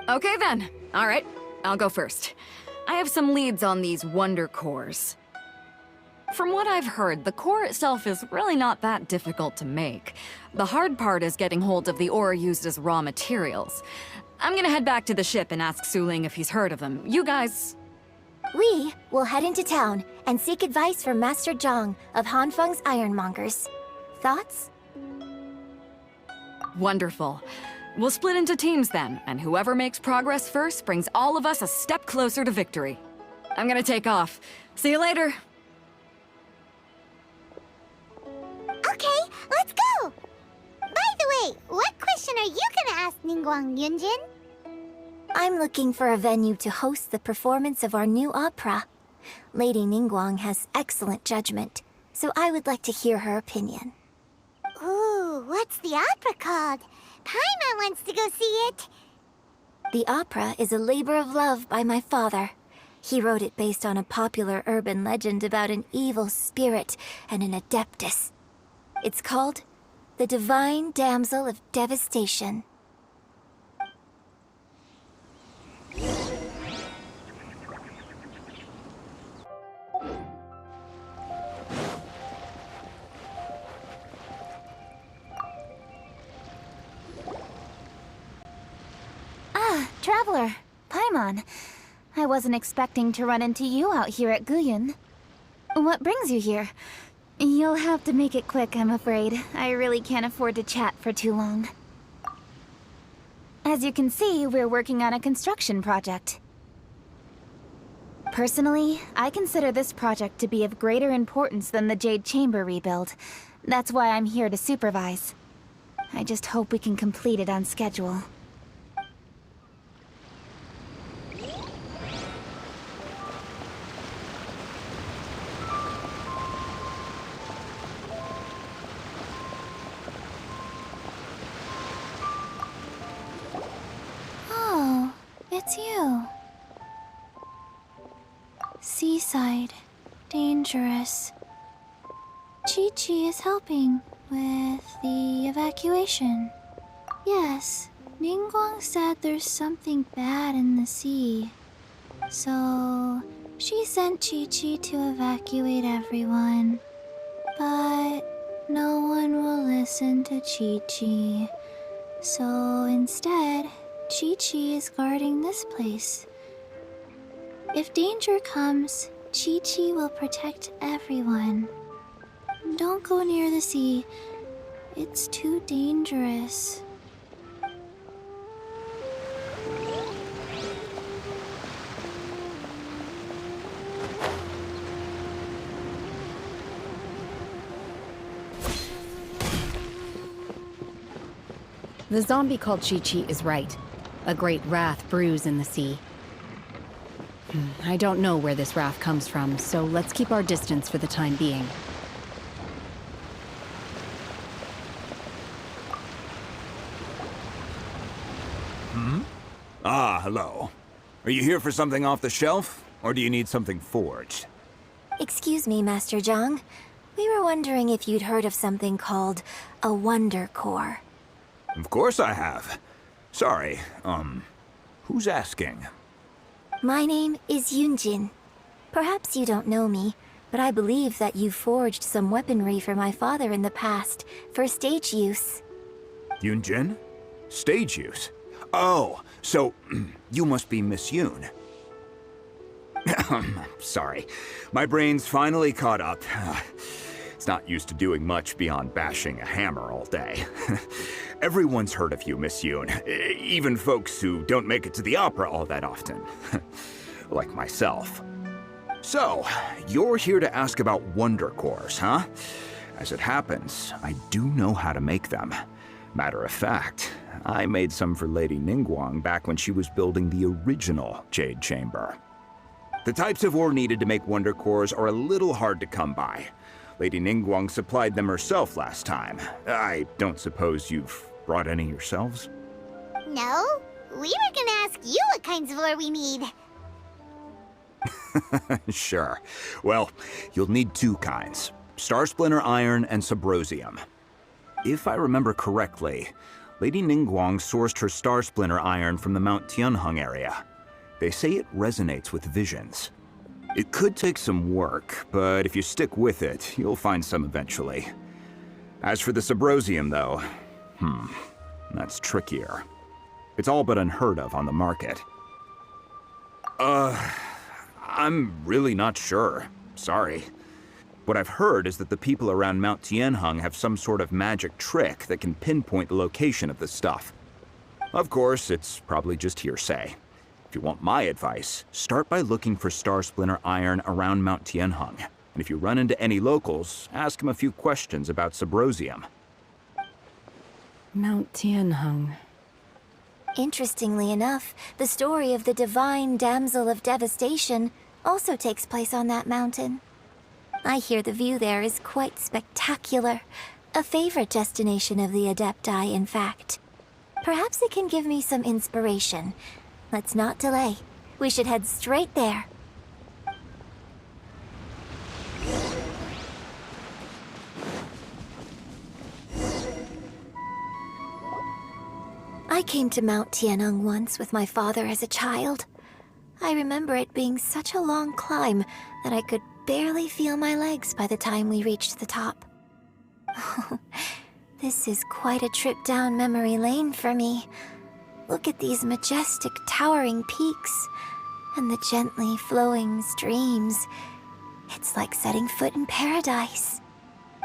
Okay then. All right. I'll go first. I have some leads on these wonder cores. From what I've heard, the core itself is really not that difficult to make. The hard part is getting hold of the ore used as raw materials. I'm gonna head back to the ship and ask Su Ling if he's heard of them. You guys... We will head into town and seek advice from Master Zhang of Hanfeng's Ironmongers. Thoughts? Wonderful. We'll split into teams then, and whoever makes progress first brings all of us a step closer to victory. I'm gonna take off. See you later. Okay, let's go! By the way, what question are you gonna ask Ningguang, Yunjin? I'm looking for a venue to host the performance of our new opera. Lady Ningguang has excellent judgment, so I would like to hear her opinion. Ooh, what's the opera called? Paimon wants to go see it. The opera is a labor of love by my father. He wrote it based on a popular urban legend about an evil spirit and an adeptus. It's called The Divine Damsel of Devastation. Ah, Traveler. Paimon. I wasn't expecting to run into you out here at Guyun. What brings you here? You'll have to make it quick, I'm afraid. I really can't afford to chat for too long. As you can see, we're working on a construction project. Personally, I consider this project to be of greater importance than the Jade Chamber rebuild. That's why I'm here to supervise. I just hope we can complete it on schedule. Oh, it's you. Seaside. Dangerous. Chi-Chi is helping with the evacuation. Yes, Ningguang said there's something bad in the sea. So, she sent Chi-Chi to evacuate everyone. But no one will listen to Chi-Chi. So instead, Chi-Chi is guarding this place. If danger comes, Chi-Chi will protect everyone. Don't go near the sea. It's too dangerous. The zombie called Chi-Chi is right. A great wrath brews in the sea. I don't know where this wrath comes from, so let's keep our distance for the time being. Ah, hello. Are you here for something off the shelf, or do you need something forged? Excuse me, Master Zhang. We were wondering if you'd heard of something called a Wonder Core. Of course I have. Sorry, who's asking? My name is Yunjin. Perhaps you don't know me, but I believe that you forged some weaponry for my father in the past, for stage use. Yunjin? Stage use? Oh, so you must be Miss Yoon. Sorry, my brain's finally caught up. It's not used to doing much beyond bashing a hammer all day. Everyone's heard of you, Miss Yoon. Even folks who don't make it to the opera all that often. Like myself. So, you're here to ask about Wonder Cores, huh? As it happens, I do know how to make them. Matter of fact, I made some for Lady Ningguang back when she was building the original Jade Chamber. The types of ore needed to make Wonder Cores are a little hard to come by. Lady Ningguang supplied them herself last time. I don't suppose you've brought any yourselves? No, we were gonna ask you what kinds of ore we need. Sure. Well, you'll need two kinds. Star Splinter Iron and Subrosium. If I remember correctly, Lady Ningguang sourced her Star Splinter Iron from the Mount Tianheng area. They say it resonates with visions. It could take some work, but if you stick with it, you'll find some eventually. As for the Subrosium, though, that's trickier. It's all but unheard of on the market. I'm really not sure. Sorry. What I've heard is that the people around Mount Tianheng have some sort of magic trick that can pinpoint the location of the stuff. Of course, it's probably just hearsay. If you want my advice, start by looking for Star Splinter iron around Mount Tianheng. And if you run into any locals, ask them a few questions about Subrosium. Mount Tianheng. Interestingly enough, the story of the divine damsel of devastation also takes place on that mountain. I hear the view there is quite spectacular. A favorite destination of the Adepti, in fact. Perhaps it can give me some inspiration. Let's not delay. We should head straight there. I came to Mount Tianheng once with my father as a child. I remember it being such a long climb that I could barely feel my legs by the time we reached the top. This is quite a trip down memory lane for me. Look at these majestic, towering peaks, and the gently flowing streams. It's like setting foot in paradise.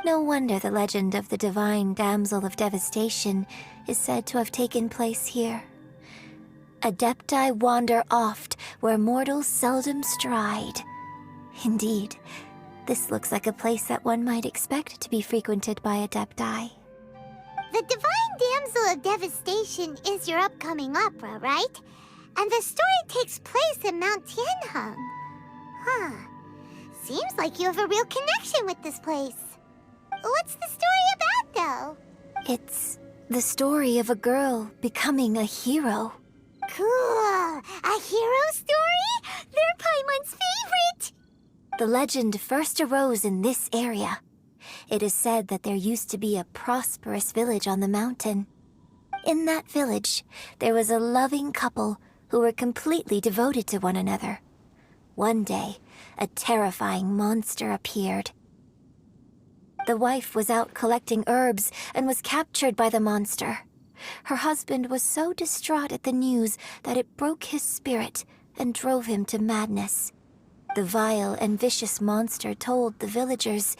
No wonder the legend of the divine damsel of devastation is said to have taken place here. Adepti wander oft where mortals seldom stride. Indeed, this looks like a place that one might expect to be frequented by Adepti. The Divine Damsel of Devastation is your upcoming opera, right? And the story takes place in Mount Tianheng. Huh. Seems like you have a real connection with this place. What's the story about, though? It's the story of a girl becoming a hero. Cool. A hero story? They're Paimon's favorite! The legend first arose in this area. It is said that there used to be a prosperous village on the mountain. In that village, there was a loving couple who were completely devoted to one another. One day, a terrifying monster appeared. The wife was out collecting herbs and was captured by the monster. Her husband was so distraught at the news that it broke his spirit and drove him to madness. The vile and vicious monster told the villagers,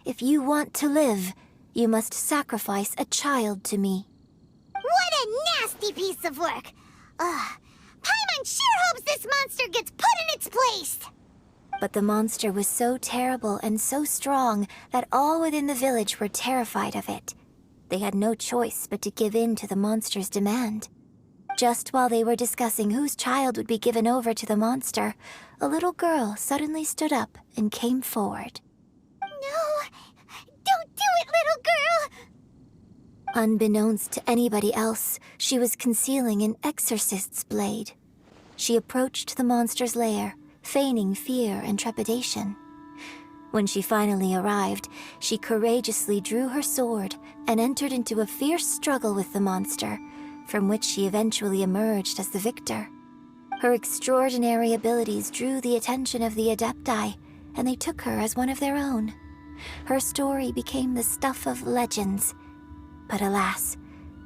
"If you want to live, you must sacrifice a child to me." What a nasty piece of work! Paimon sure hopes this monster gets put in its place! But the monster was so terrible and so strong that all within the village were terrified of it. They had no choice but to give in to the monster's demand. Just while they were discussing whose child would be given over to the monster, a little girl suddenly stood up and came forward. No! Don't do it, little girl! Unbeknownst to anybody else, she was concealing an exorcist's blade. She approached the monster's lair, feigning fear and trepidation. When she finally arrived, she courageously drew her sword and entered into a fierce struggle with the monster, from which she eventually emerged as the victor. Her extraordinary abilities drew the attention of the Adepti, and they took her as one of their own. Her story became the stuff of legends. But alas,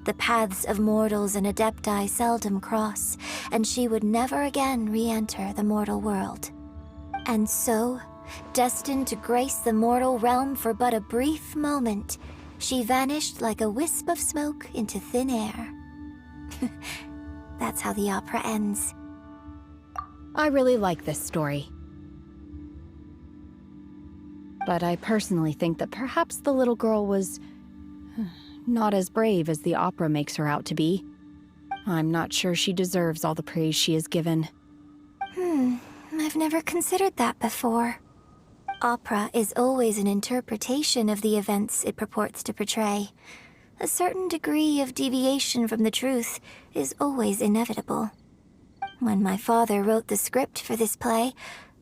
the paths of mortals and Adepti seldom cross, and she would never again re-enter the mortal world. And so, destined to grace the mortal realm for but a brief moment, she vanished like a wisp of smoke into thin air. That's how the opera ends. I really like this story. But I personally think that perhaps the little girl was not as brave as the opera makes her out to be. I'm not sure she deserves all the praise she is given. I've never considered that before. Opera is always an interpretation of the events it purports to portray. A certain degree of deviation from the truth is always inevitable. When my father wrote the script for this play,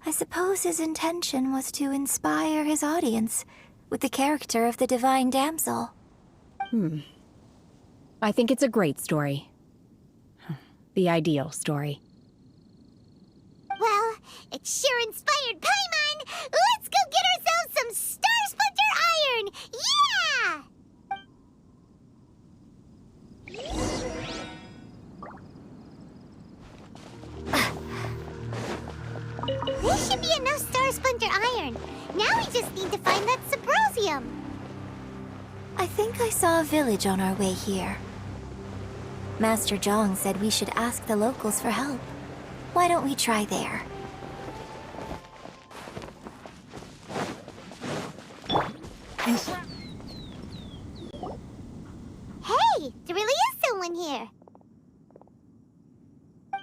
I suppose his intention was to inspire his audience with the character of the divine damsel. I think it's a great story. The ideal story. It sure inspired Paimon! Let's go get ourselves some Star Splinter Iron! Yeah! This should be enough Star Splinter Iron. Now we just need to find that Subrosium. I think I saw a village on our way here. Master Zhang said we should ask the locals for help. Why don't we try there? Hey, there really is someone here.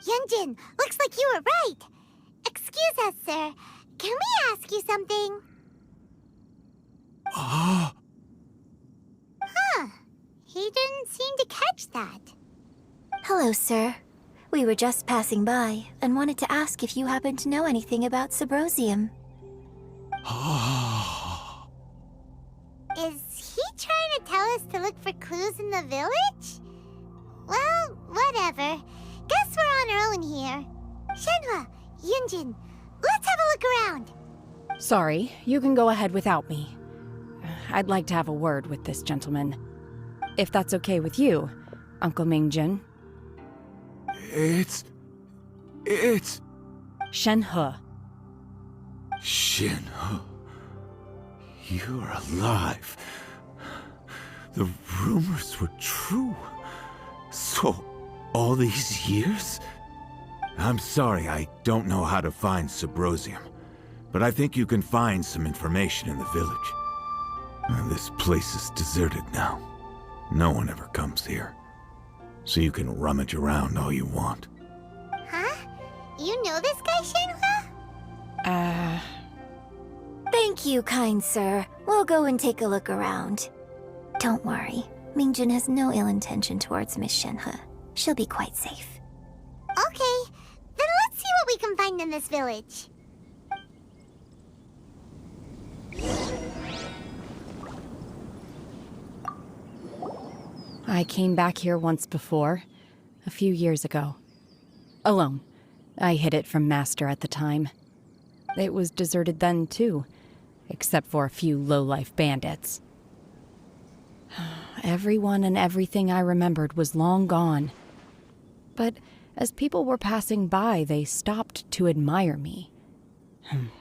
Yunjin, looks like you were right. Excuse us, sir. Can we ask you something? Huh. He didn't seem to catch that. Hello, sir. We were just passing by and wanted to ask if you happen to know anything about Subrosium. Is he trying to tell us to look for clues in the village? Well, whatever. Guess we're on our own here. Shenhua, Yunjin, let's have a look around. Sorry, you can go ahead without me. I'd like to have a word with this gentleman. If that's okay with you, Uncle Mingjin. It's... Shenhe. Shenhe. You're alive. The rumors were true. So, all these years? I'm sorry, I don't know how to find Subrosium, but I think you can find some information in the village. This place is deserted now. No one ever comes here. So you can rummage around all you want. Huh? You know this guy, Shenhua? Thank you, kind sir. We'll go and take a look around. Don't worry. Mingjin has no ill intention towards Miss Shenhe. She'll be quite safe. Okay, then let's see what we can find in this village. I came back here once before, a few years ago. Alone. I hid it from Master at the time. It was deserted then, too, except for a few low-life bandits. Everyone and everything I remembered was long gone. But as people were passing by, they stopped to admire me.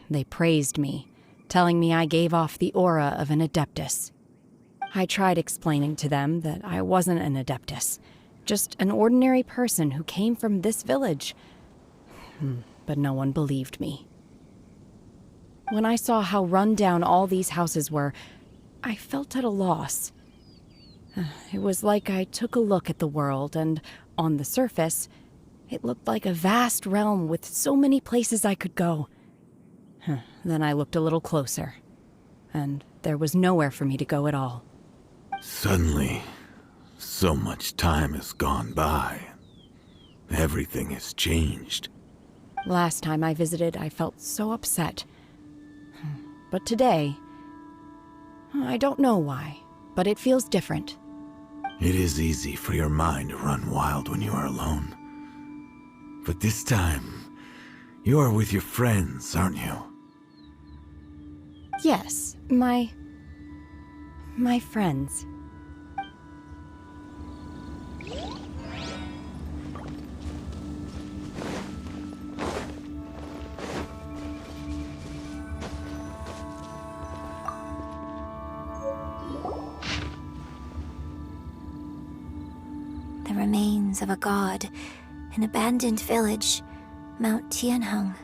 They praised me, telling me I gave off the aura of an Adeptus. I tried explaining to them that I wasn't an Adeptus, just an ordinary person who came from this village. But no one believed me. When I saw how run down all these houses were, I felt at a loss. It was like I took a look at the world, and on the surface, it looked like a vast realm with so many places I could go. Then I looked a little closer, and there was nowhere for me to go at all. Suddenly, so much time has gone by. Everything has changed. Last time I visited, I felt so upset. But today, I don't know why, but it feels different. It is easy for your mind to run wild when you are alone. But this time, you are with your friends, aren't you? Yes, my friends. The remains of a god, an abandoned village, Mount Tianheng.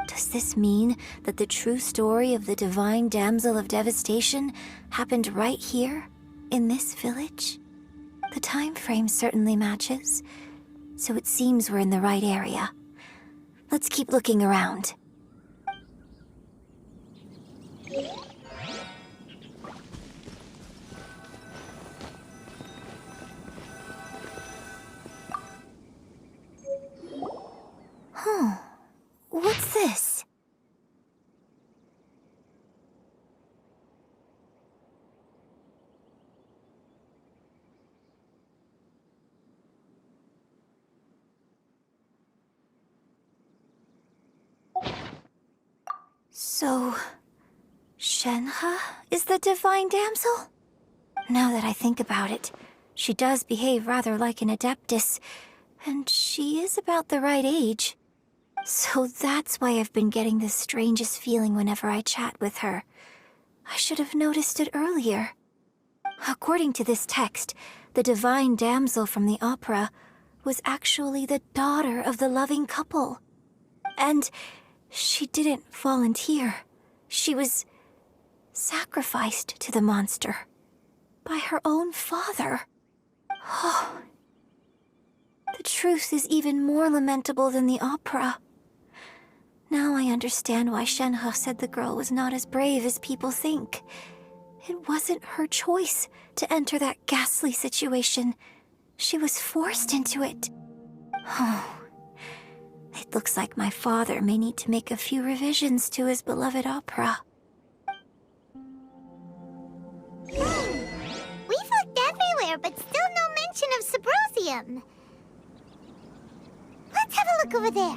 Does this mean that the true story of the divine damsel of devastation happened right here, in this village? The time frame certainly matches, so it seems we're in the right area. Let's keep looking around. What's this? So, Shenhe is the divine damsel? Now that I think about it, she does behave rather like an adeptus, and she is about the right age. So that's why I've been getting the strangest feeling whenever I chat with her. I should have noticed it earlier. According to this text, the divine damsel from the opera was actually the daughter of the loving couple. And she didn't volunteer. She was sacrificed to the monster by her own father. Oh, the truth is even more lamentable than the opera. Now I understand why Shenhe said the girl was not as brave as people think. It wasn't her choice to enter that ghastly situation. She was forced into it. Oh, it looks like my father may need to make a few revisions to his beloved opera. We've looked everywhere, but still no mention of Sabrosium. Let's have a look over there.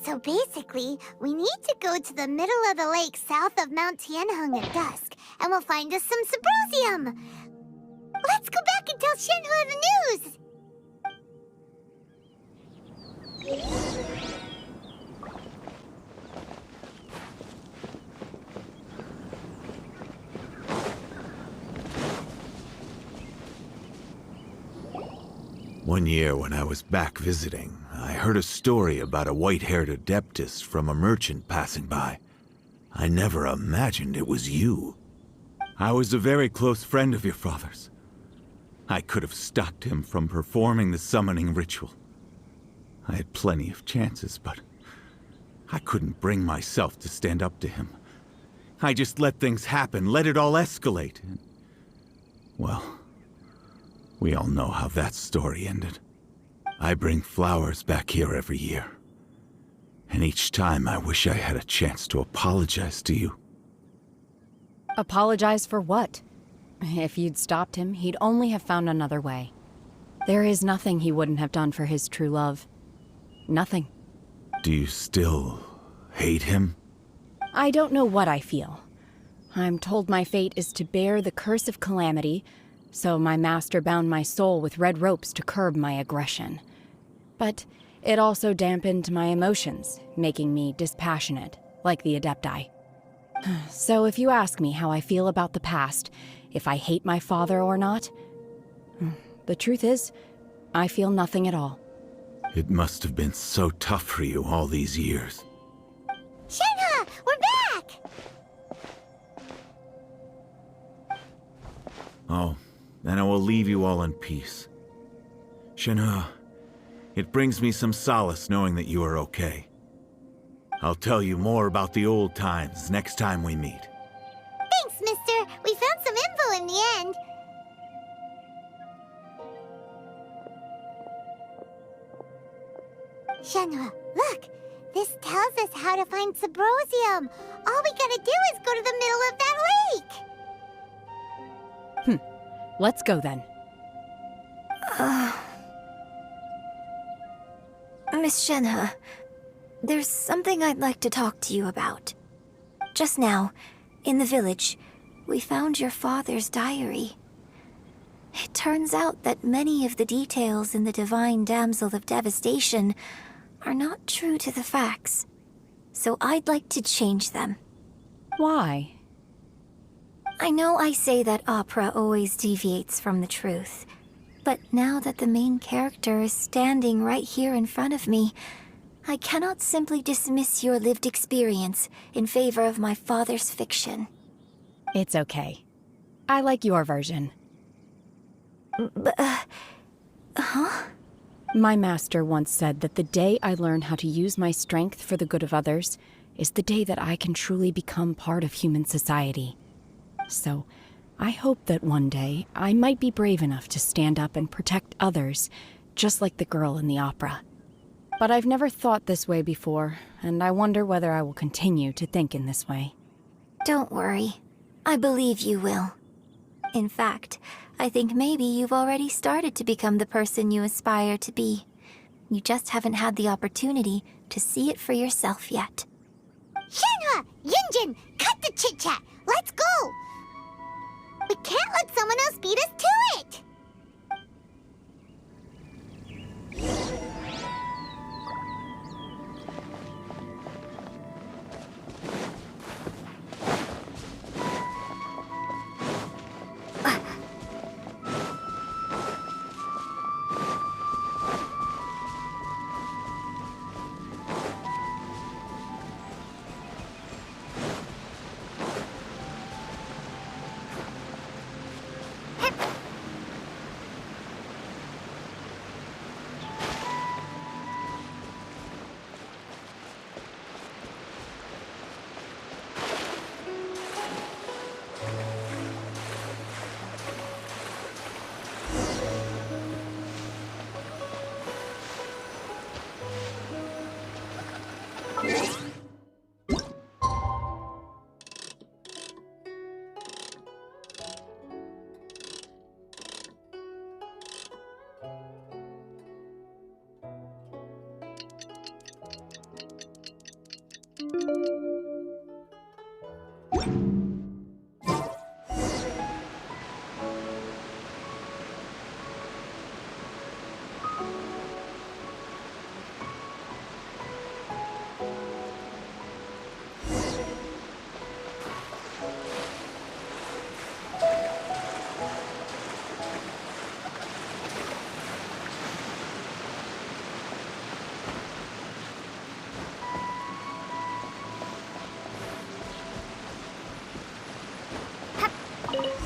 So basically, we need to go to the middle of the lake south of Mount Tianheng at dusk, and we'll find us some Sabrosium. Let's go back and tell Shenhe the news! One year when I was back visiting, I heard a story about a white-haired adeptus from a merchant passing by. I never imagined it was you. I was a very close friend of your father's. I could have stopped him from performing the summoning ritual. I had plenty of chances, but I couldn't bring myself to stand up to him. I just let things happen, let it all escalate. And, well, we all know how that story ended. I bring flowers back here every year. And each time I wish I had a chance to apologize to you. Apologize for what? If you'd stopped him, he'd only have found another way. There is nothing he wouldn't have done for his true love. Nothing. Do you still hate him? I don't know what I feel. I'm told my fate is to bear the curse of calamity, so my master bound my soul with red ropes to curb my aggression. But it also dampened my emotions, making me dispassionate, like the Adepti. So if you ask me how I feel about the past, if I hate my father or not, the truth is, I feel nothing at all. It must have been so tough for you all these years. Shenhe, we're back! Oh, then I will leave you all in peace. Shenhe, it brings me some solace knowing that you are okay. I'll tell you more about the old times next time we meet. Thanks, mister. We found some info in the end. Shenhe, look. This tells us how to find Sabrosium. All we gotta do is go to the middle of that lake. Let's go then. Miss Shenhe, there's something I'd like to talk to you about. Just now, in the village, we found your father's diary. It turns out that many of the details in the Divine Damsel of Devastation are not true to the facts. So I'd like to change them. Why? I know I say that opera always deviates from the truth, but now that the main character is standing right here in front of me, I cannot simply dismiss your lived experience in favor of my father's fiction. It's okay. I like your version. Huh? My master once said that the day I learn how to use my strength for the good of others is the day that I can truly become part of human society. So, I hope that one day I might be brave enough to stand up and protect others, just like the girl in the opera. But I've never thought this way before, and I wonder whether I will continue to think in this way. Don't worry. I believe you will. In fact, I think maybe you've already started to become the person you aspire to be. You just haven't had the opportunity to see it for yourself yet. Shenhua! Yunjin! Cut the chit-chat! Let's go! We can't let someone else beat us to it!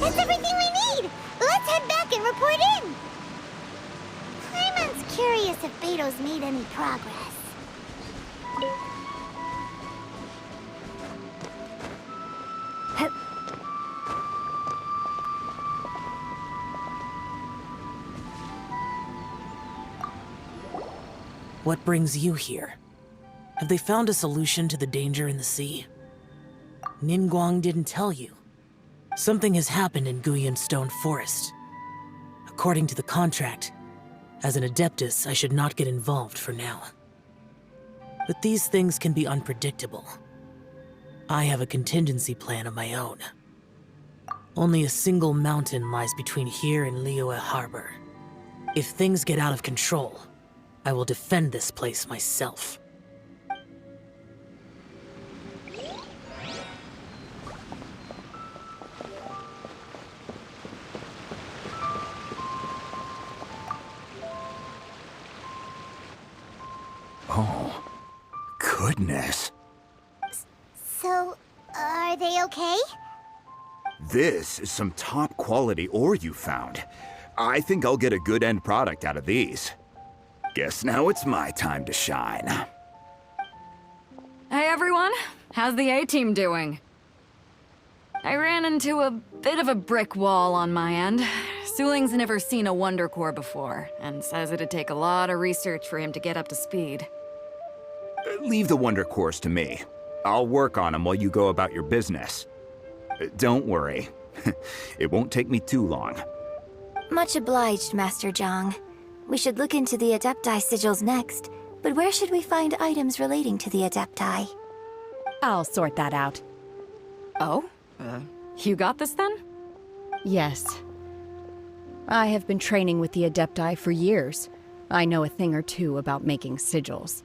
That's everything we need! Let's head back and report in! Paimon's curious if Beto's made any progress. What brings you here? Have they found a solution to the danger in the sea? Ningguang didn't tell you. Something has happened in Guyun Stone Forest. According to the contract, as an Adeptus, I should not get involved for now. But these things can be unpredictable. I have a contingency plan of my own. Only a single mountain lies between here and Liyue Harbor. If things get out of control, I will defend this place myself. Oh, goodness. So, are they okay? This is some top quality ore you found. I think I'll get a good end product out of these. Guess now it's my time to shine. Hey everyone, how's the A-team doing? I ran into a bit of a brick wall on my end. Suling's never seen a Wonder Core before, and says it'd take a lot of research for him to get up to speed. Leave the Wonder Cores to me. I'll work on them while you go about your business. Don't worry. It won't take me too long. Much obliged, Master Zhang. We should look into the Adepti sigils next, but where should we find items relating to the Adepti? I'll sort that out. Oh? You got this then? Yes. I have been training with the Adepti for years. I know a thing or two about making sigils.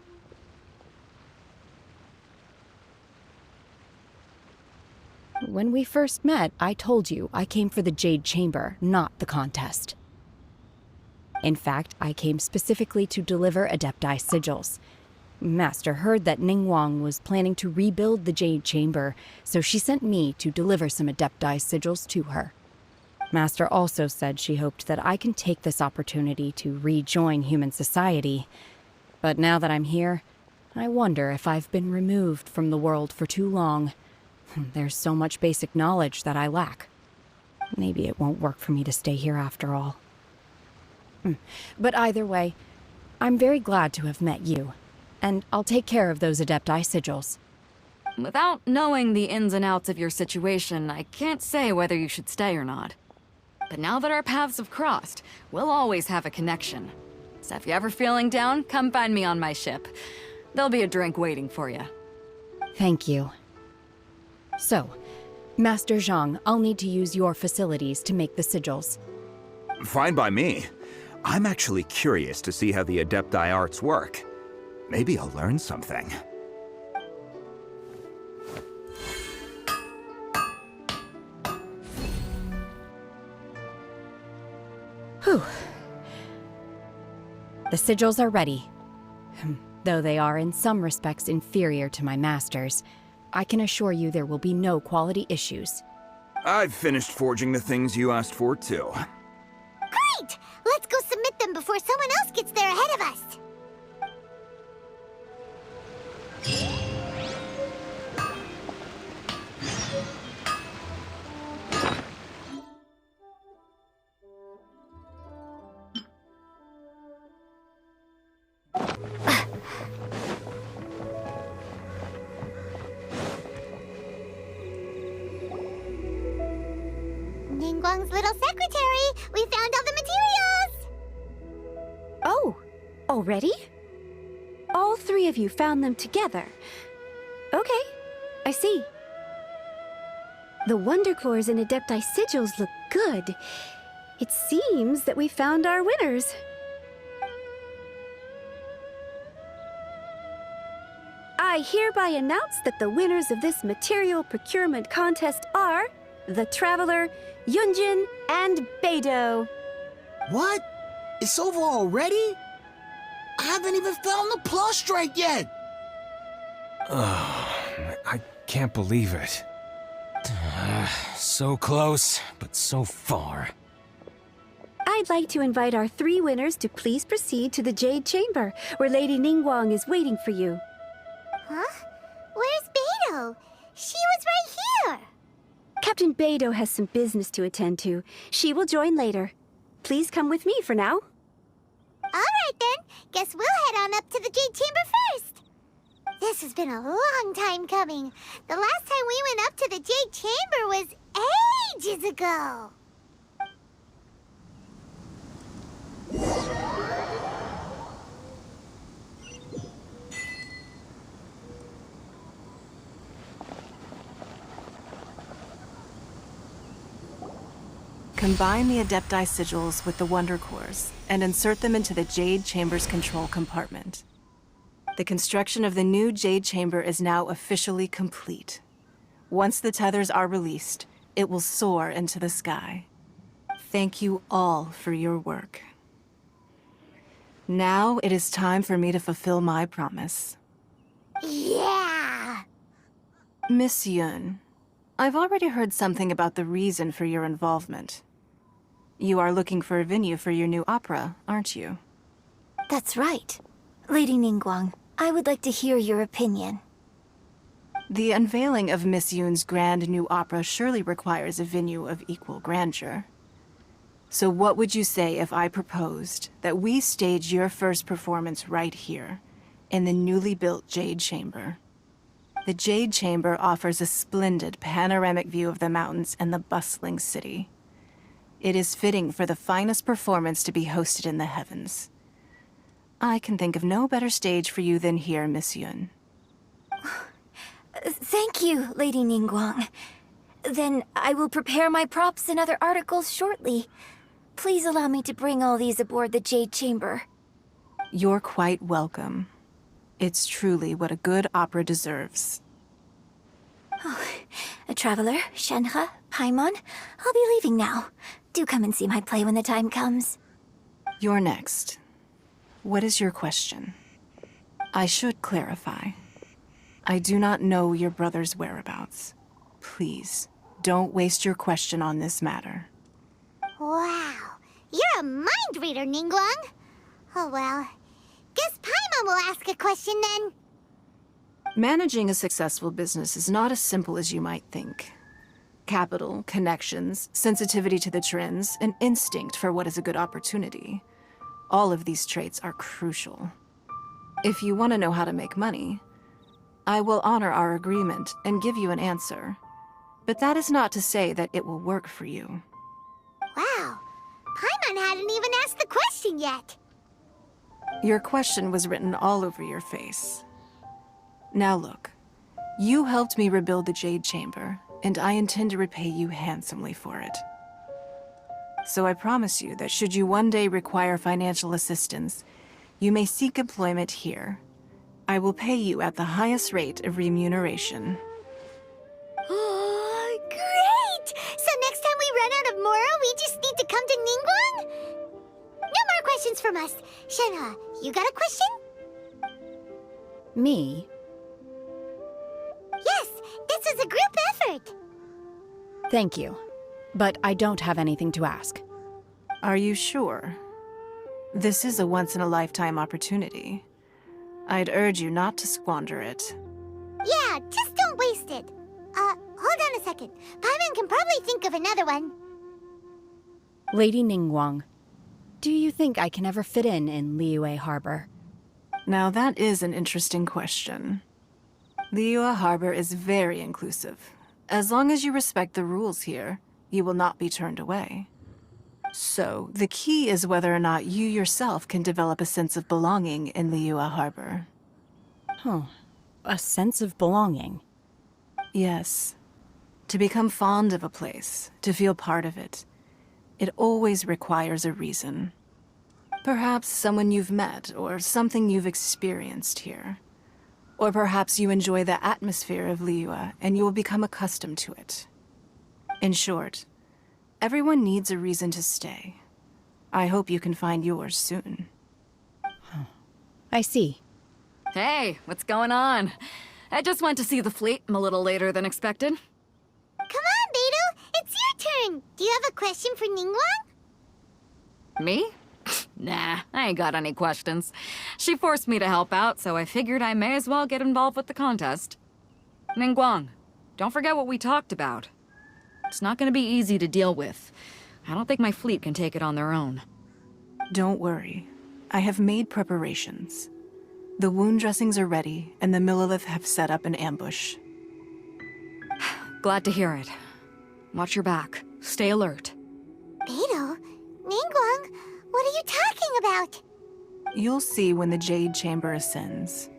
When we first met, I told you I came for the Jade Chamber, not the contest. In fact, I came specifically to deliver Adepti sigils. Master heard that Ningguang was planning to rebuild the Jade Chamber, so she sent me to deliver some Adepti sigils to her. Master also said she hoped that I can take this opportunity to rejoin human society. But now that I'm here, I wonder if I've been removed from the world for too long. There's so much basic knowledge that I lack. Maybe it won't work for me to stay here after all. But either way, I'm very glad to have met you, and I'll take care of those Adepti sigils. Without knowing the ins and outs of your situation, I can't say whether you should stay or not. But now that our paths have crossed, we'll always have a connection. So if you're ever feeling down, come find me on my ship. There'll be a drink waiting for you. Thank you. So, Master Zhang, I'll need to use your facilities to make the sigils. Fine by me. I'm actually curious to see how the Adepti arts work. Maybe I'll learn something. Whew. The sigils are ready. Though they are in some respects inferior to my master's, I can assure you there will be no quality issues. I've finished forging the things you asked for, too. Great! Let's go submit them before someone else gets there ahead of us. Ningguang's little secretary! We found all the materials! Oh, already? All three of you found them together. Okay, I see. The Wonder Cores and Adepti sigils look good. It seems that we found our winners. I hereby announce that the winners of this material procurement contest are the Traveler, Yunjin, and Beidou. What? It's over already? I haven't even found the Plustrite yet! I can't believe it. So close, but so far. I'd like to invite our three winners to please proceed to the Jade Chamber, where Lady Ningguang is waiting for you. Huh? Where's Beidou? She was right here! Captain Beidou has some business to attend to. She will join later. Please come with me for now. Alright then, guess we'll head on up to the Jade Chamber first. This has been a long time coming. The last time we went up to the Jade Chamber was ages ago. Combine the Adepti sigils with the Wonder Cores and insert them into the Jade Chamber's control compartment. The construction of the new Jade Chamber is now officially complete. Once the tethers are released, it will soar into the sky. Thank you all for your work. Now it is time for me to fulfill my promise. Yeah! Miss Yun, I've already heard something about the reason for your involvement. You are looking for a venue for your new opera, aren't you? That's right. Lady Ningguang, I would like to hear your opinion. The unveiling of Miss Yun's grand new opera surely requires a venue of equal grandeur. So what would you say if I proposed that we stage your first performance right here, in the newly built Jade Chamber? The Jade Chamber offers a splendid panoramic view of the mountains and the bustling city. It is fitting for the finest performance to be hosted in the heavens. I can think of no better stage for you than here, Miss Yun. Thank you, Lady Ningguang. Then I will prepare my props and other articles shortly. Please allow me to bring all these aboard the Jade Chamber. You're quite welcome. It's truly what a good opera deserves. A traveler, Shenhe, Paimon, I'll be leaving now. Do come and see my play when the time comes. You're next. What is your question? I should clarify. I do not know your brother's whereabouts. Please, don't waste your question on this matter. Wow, you're a mind reader, Ningguang. Oh well, guess Paimon will ask a question then. Managing a successful business is not as simple as you might think. Capital, connections, sensitivity to the trends, and instinct for what is a good opportunity. All of these traits are crucial. If you want to know how to make money, I will honor our agreement and give you an answer. But that is not to say that it will work for you. Wow, Paimon hadn't even asked the question yet. Your question was written all over your face. Now look, you helped me rebuild the Jade Chamber, and I intend to repay you handsomely for it. So I promise you that should you one day require financial assistance, you may seek employment here. I will pay you at the highest rate of remuneration. Oh, great! So next time we run out of Moro, we just need to come to Ningguang? No more questions from us. Shenhe, you got a question? Me? Yes, this is a group effort. Thank you. But I don't have anything to ask. Are you sure? This is a once-in-a-lifetime opportunity. I'd urge you not to squander it. Yeah, just don't waste it. Hold on a second. Paimon can probably think of another one. Lady Ningguang, do you think I can ever fit in Liyue Harbor? Now that is an interesting question. Liyue Harbor is very inclusive. As long as you respect the rules here, you will not be turned away. So, the key is whether or not you yourself can develop a sense of belonging in Liyue Harbor. Huh. A sense of belonging? Yes. To become fond of a place, to feel part of it, it always requires a reason. Perhaps someone you've met, or something you've experienced here. Or perhaps you enjoy the atmosphere of Liyue, and you will become accustomed to it. In short, everyone needs a reason to stay. I hope you can find yours soon. I see. Hey, what's going on? I just went to see the fleet a little later than expected. Come on, Beidou! It's your turn! Do you have a question for Ningguang? Me? Nah, I ain't got any questions. She forced me to help out, so I figured I may as well get involved with the contest. Ningguang, don't forget what we talked about. It's not gonna be easy to deal with. I don't think my fleet can take it on their own. Don't worry. I have made preparations. The wound dressings are ready, and the Millelith have set up an ambush. Glad to hear it. Watch your back. Stay alert. Beidou? Ningguang? What are you talking about? You'll see when the Jade Chamber ascends.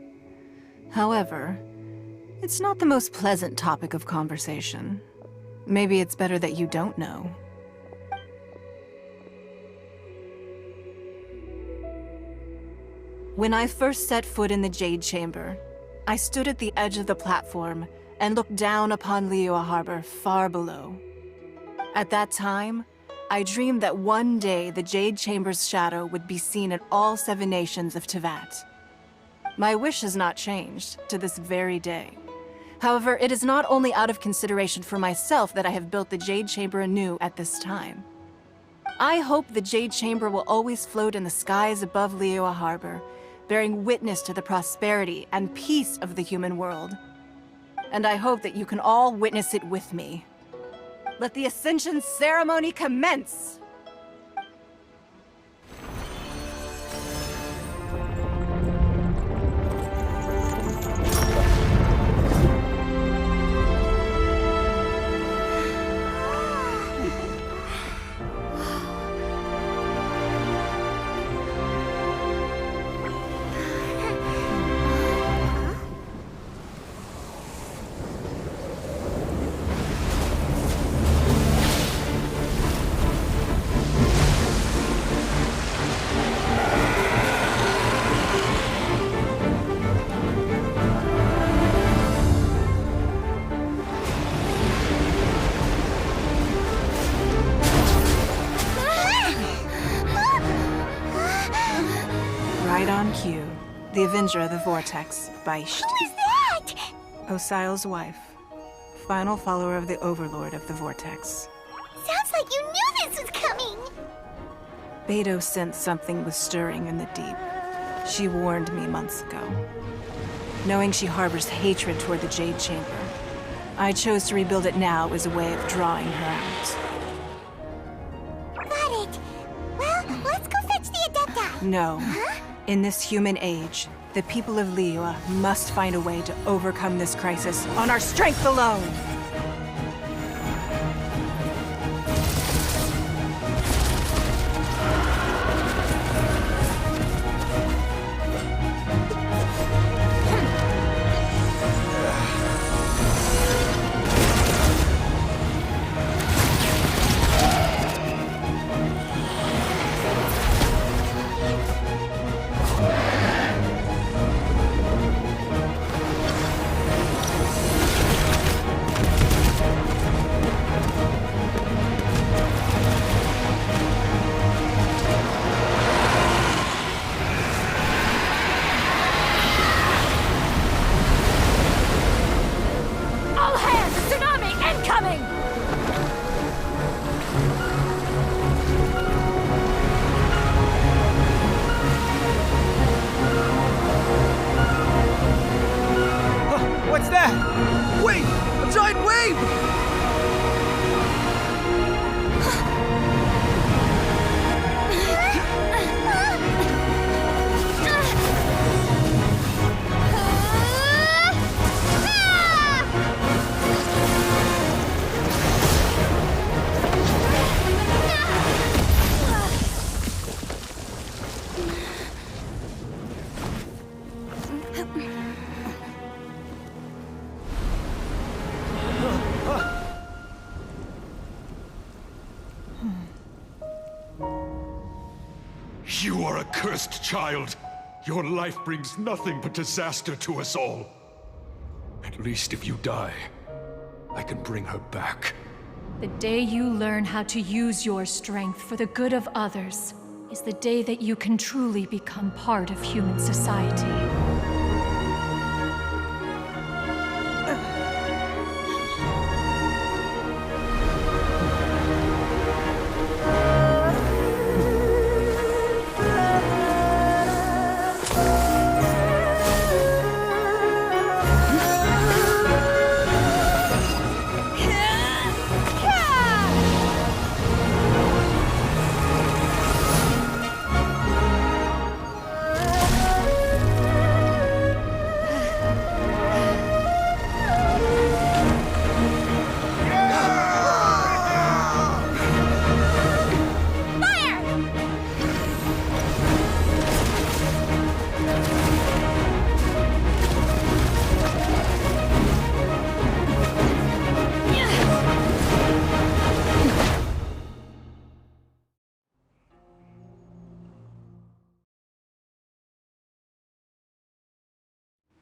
However, it's not the most pleasant topic of conversation. Maybe it's better that you don't know. When I first set foot in the Jade Chamber, I stood at the edge of the platform and looked down upon Liyue Harbor far below. At that time, I dreamed that one day the Jade Chamber's shadow would be seen in all 7 nations of Teyvat. My wish has not changed to this very day. However, it is not only out of consideration for myself that I have built the Jade Chamber anew at this time. I hope the Jade Chamber will always float in the skies above Liyue Harbor, bearing witness to the prosperity and peace of the human world. And I hope that you can all witness it with me. Let the Ascension ceremony commence! Right on cue. The Avenger of the Vortex, Beisht. Who is that? Osial's wife. Final follower of the Overlord of the Vortex. Sounds like you knew this was coming! Beidou sensed something was stirring in the deep. She warned me months ago. knowing she harbors hatred toward the Jade Chamber. I chose to rebuild it now as a way of drawing her out. Got it. Well, let's go fetch the Adepti. No. In this human age, the people of Liyue must find a way to overcome this crisis on our strength alone! You are a cursed child. Your life brings nothing but disaster to us all. At least if you die, I can bring her back. The day you learn how to use your strength for the good of others is the day that you can truly become part of human society.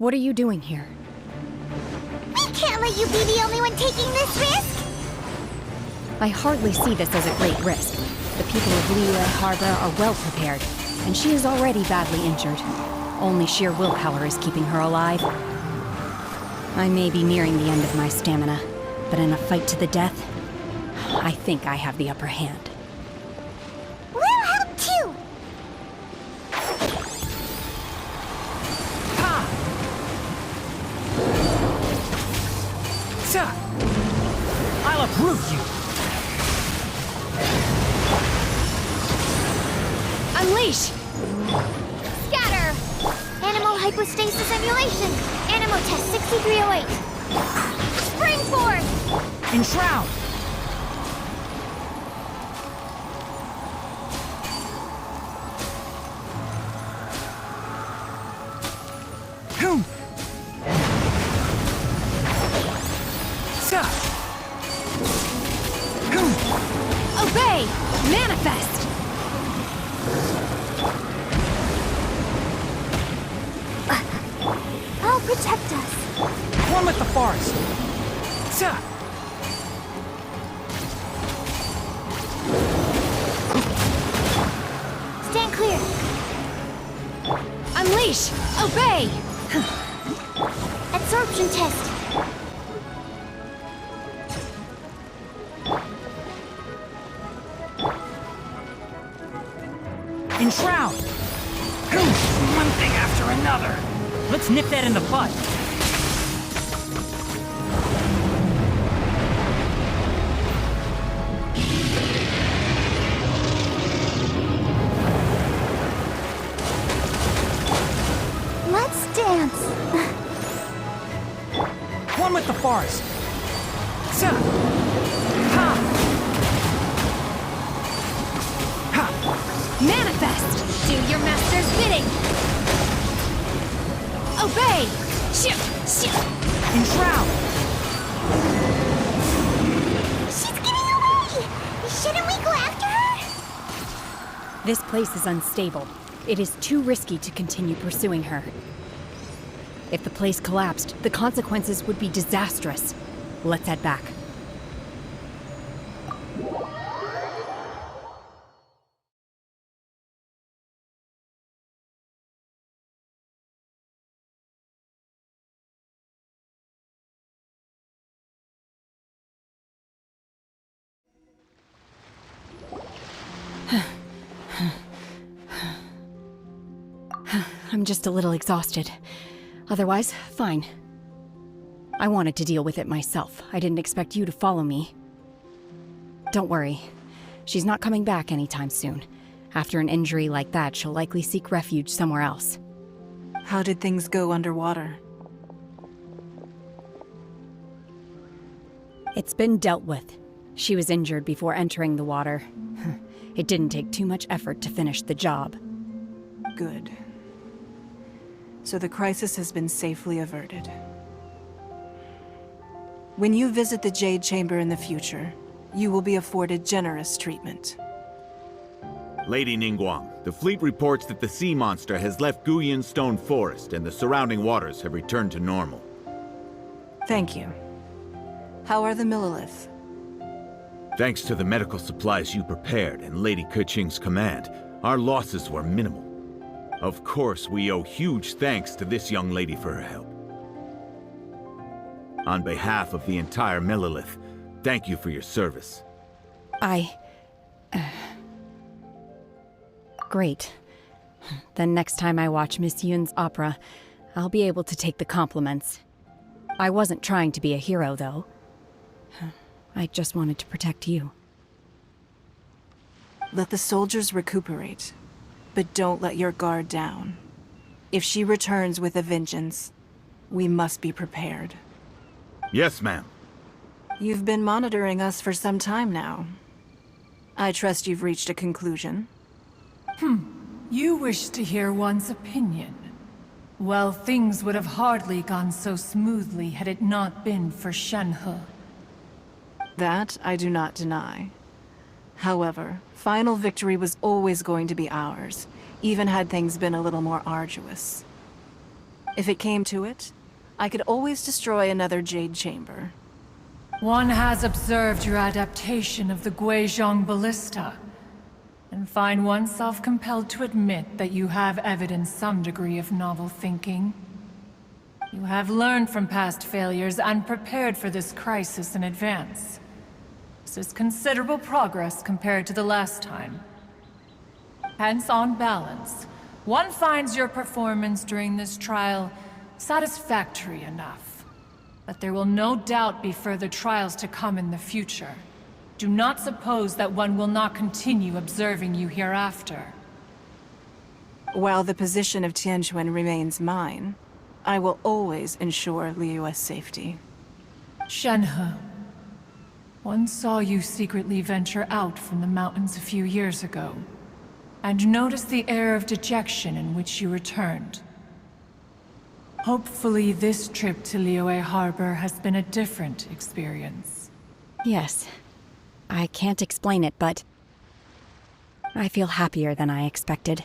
What are you doing here? We can't let you be the only one taking this risk! I hardly see this as a great risk. The people of Liyue Harbor are well prepared, and she is already badly injured. Only sheer willpower is keeping her alive. I may be nearing the end of my stamina, but in a fight to the death, I think I have the upper hand. We'll help too! I'll uproot you! Unleash! Scatter! Animal hypostasis emulation! Animal test 6308! Spring forth! Enshroud! Obey! Manifest! I'll protect us. One with the forest! Stand clear. Unleash! Obey! Absorption test. Enshroud! One thing after another! Let's nip that in the bud. Let's dance. One with the forest. Sa. Ha. Ha. Manifest! Do your master's bidding! Obey! Shoot! Shoot! Enshroud! She's getting away! Shouldn't we go after her? This place is unstable. It is too risky to continue pursuing her. If the place collapsed, the consequences would be disastrous. Let's head back. I'm just a little exhausted. Otherwise, fine. I wanted to deal with it myself. I didn't expect you to follow me. Don't worry. She's not coming back anytime soon. After an injury like that, she'll likely seek refuge somewhere else. How did things go underwater? It's been dealt with. She was injured before entering the water. It didn't take too much effort to finish the job. Good. So the crisis has been safely averted. When you visit the Jade Chamber in the future, you will be afforded generous treatment. Lady Ningguang, the fleet reports that the sea monster has left Guyun Stone Forest and the surrounding waters have returned to normal. Thank you. How are the Millilith? Thanks to the medical supplies you prepared and Lady Keqing's command, our losses were minimal. Of course, we owe huge thanks to this young lady for her help. On behalf of the entire Millilith, thank you for your service. Great. Then next time I watch Miss Yun's opera, I'll be able to take the compliments. I wasn't trying to be a hero, though. I just wanted to protect you. Let the soldiers recuperate, but don't let your guard down. If she returns with a vengeance, we must be prepared. Yes, ma'am. You've been monitoring us for some time now. I trust you've reached a conclusion. You wish to hear one's opinion. Well, things would have hardly gone so smoothly had it not been for Shenhe. That I do not deny. However, final victory was always going to be ours, even had things been a little more arduous. If it came to it, I could always destroy another Jade Chamber. One has observed your adaptation of the Guizhong Ballista, and find oneself compelled to admit that you have evidenced some degree of novel thinking. You have learned from past failures and prepared for this crisis in advance. This is considerable progress compared to the last time. Hence, on balance, one finds your performance during this trial satisfactory enough. But there will no doubt be further trials to come in the future. Do not suppose that one will not continue observing you hereafter. While the position of Tianquan remains mine, I will always ensure Liyue's safety. Shenhe, one saw you secretly venture out from the mountains a few years ago, and noticed the air of dejection in which you returned. Hopefully this trip to Liyue Harbor has been a different experience. Yes. I can't explain it, but I feel happier than I expected.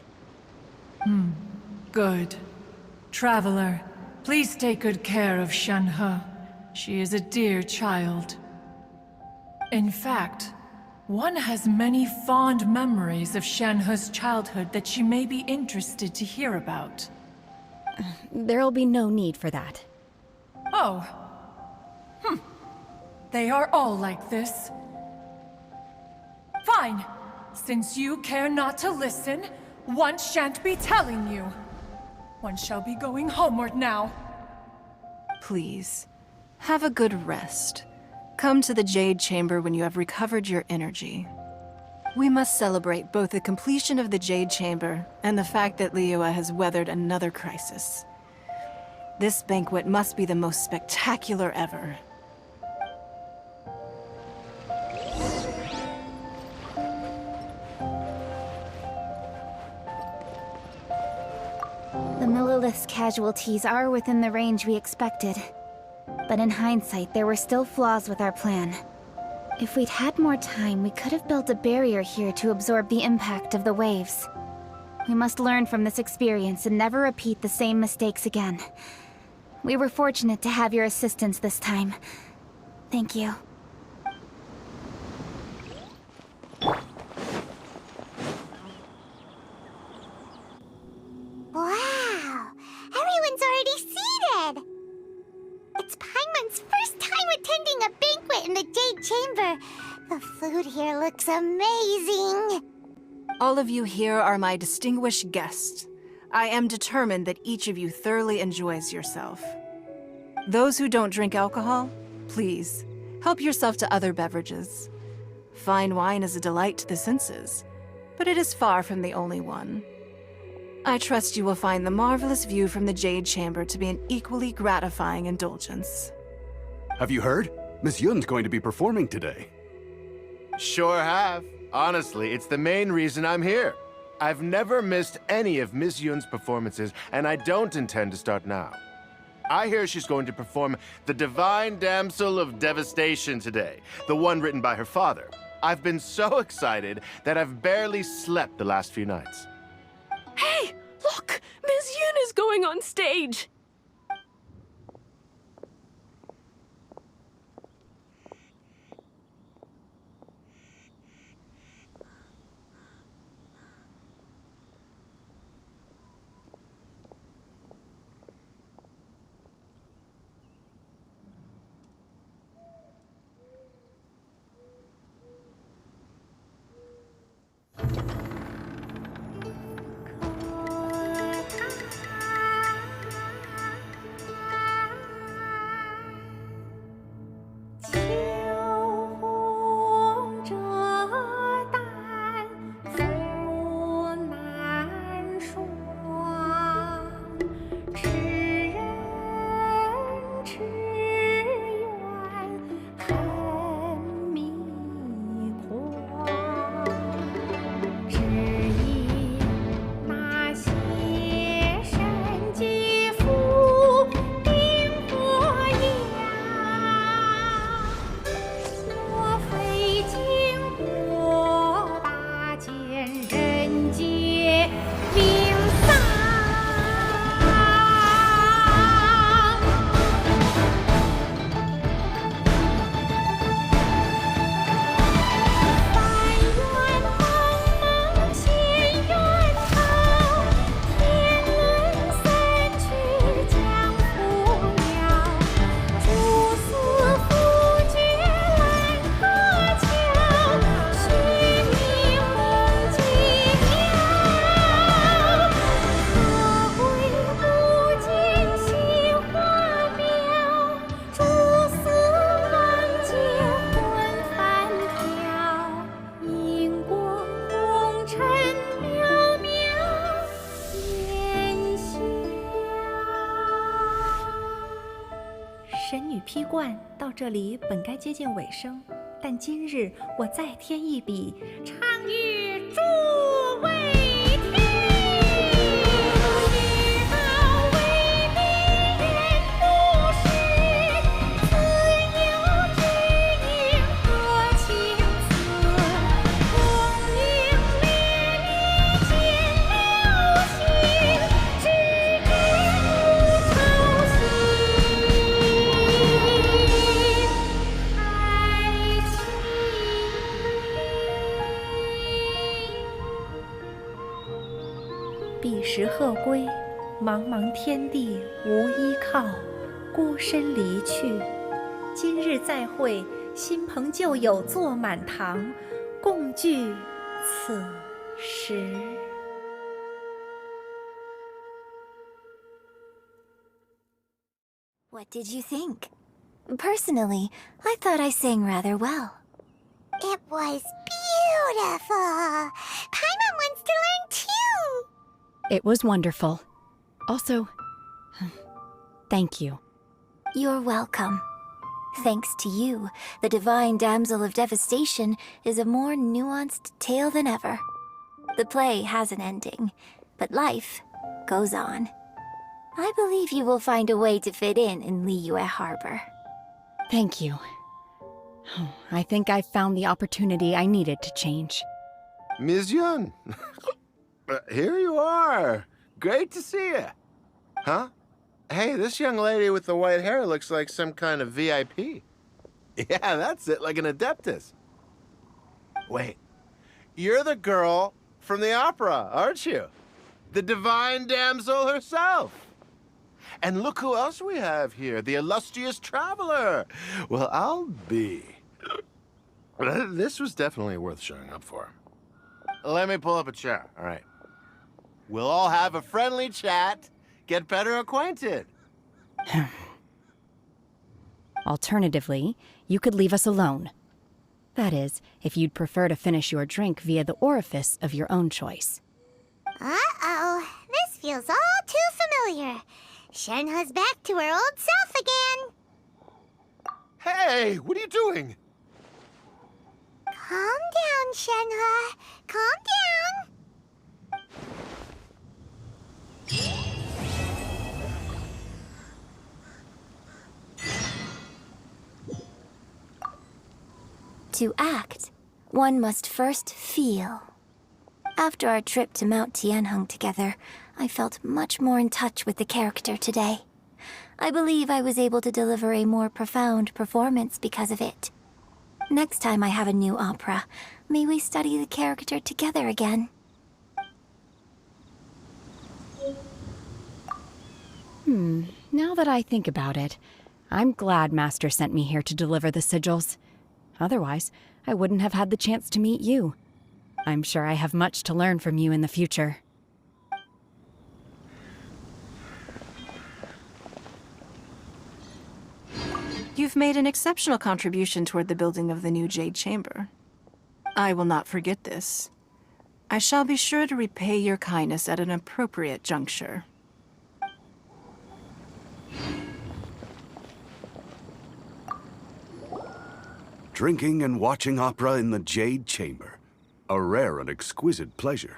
Good. Traveler, please take good care of Shenhe. She is a dear child. In fact, one has many fond memories of Shenhe's childhood that she may be interested to hear about. There'll be no need for that. Oh. They are all like this. Fine. Since you care not to listen, one shan't be telling you. One shall be going homeward now. Please, have a good rest. Come to the Jade Chamber when you have recovered your energy. We must celebrate both the completion of the Jade Chamber and the fact that Liyue has weathered another crisis. This banquet must be the most spectacular ever. The Millilith's casualties are within the range we expected. But in hindsight, there were still flaws with our plan. If we'd had more time, we could have built a barrier here to absorb the impact of the waves. We must learn from this experience and never repeat the same mistakes again. We were fortunate to have your assistance this time. Thank you. Wow! Everyone's already seated! It's Paimon's first time attending a banquet in the Jade Chamber. The food here looks amazing. All of you here are my distinguished guests. I am determined that each of you thoroughly enjoys yourself. Those who don't drink alcohol, please, help yourself to other beverages. Fine wine is a delight to the senses, but it is far from the only one. I trust you will find the marvelous view from the Jade Chamber to be an equally gratifying indulgence. Have you heard? Miss Yun's going to be performing today. Sure have. Honestly, it's the main reason I'm here. I've never missed any of Miss Yun's performances, and I don't intend to start now. I hear she's going to perform The Divine Damsel of Devastation today, the one written by her father. I've been so excited that I've barely slept the last few nights. Hey, look! Miss Yun is going on stage!批冠到这里本该接近尾声，但今日我再添一笔，唱与诸位听。世道为民人不识，自有知音多情思。功名烈烈见了心，只知无愁心。彼时鹤归，茫茫天地无依靠，孤身离去。今日再会，新朋旧友坐满堂，共聚此时。What did you think? Personally, I thought I sang rather well. It was beautiful! Paimon wants to learn too! It was wonderful. Also, thank you. You're welcome. Thanks to you, the Divine Damsel of Devastation is a more nuanced tale than ever. The play has an ending, but life goes on. I believe you will find a way to fit in Liyue Harbor. Thank you. I think I've found the opportunity I needed to change. Ms. Yun, here you are. Great to see you. Huh? Hey, this young lady with the white hair looks like some kind of VIP. Yeah, that's it, like an Adeptus. Wait, you're the girl from the opera, aren't you? The Divine Damsel herself. And look who else we have here, the illustrious traveler. Well, I'll be. This was definitely worth showing up for. Let me pull up a chair, all right. We'll all have a friendly chat, get better acquainted. Alternatively, you could leave us alone. That is, if you'd prefer to finish your drink via the orifice of your own choice. Uh-oh, this feels all too familiar. Shenhe's back to her old self again. Hey, what are you doing? Calm down, Shenhe. Calm down. To act, one must first feel. After our trip to Mount Tianheng together, I felt much more in touch with the character today. I believe I was able to deliver a more profound performance because of it. Next time I have a new opera, may we study the character together again. Now that I think about it, I'm glad Master sent me here to deliver the sigils. Otherwise, I wouldn't have had the chance to meet you. I'm sure I have much to learn from you in the future. You've made an exceptional contribution toward the building of the new Jade Chamber. I will not forget this. I shall be sure to repay your kindness at an appropriate juncture. Drinking and watching opera in the Jade Chamber. A rare and exquisite pleasure.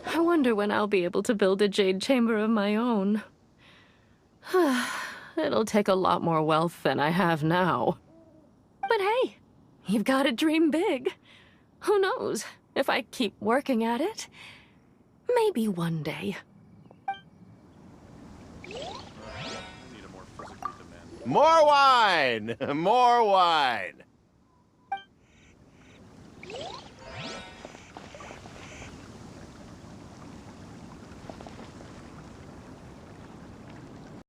I wonder when I'll be able to build a jade chamber of my own. It'll take a lot more wealth than I have now. But hey, you've got to dream big. Who knows? If I keep working at it, maybe one day. More wine! More wine!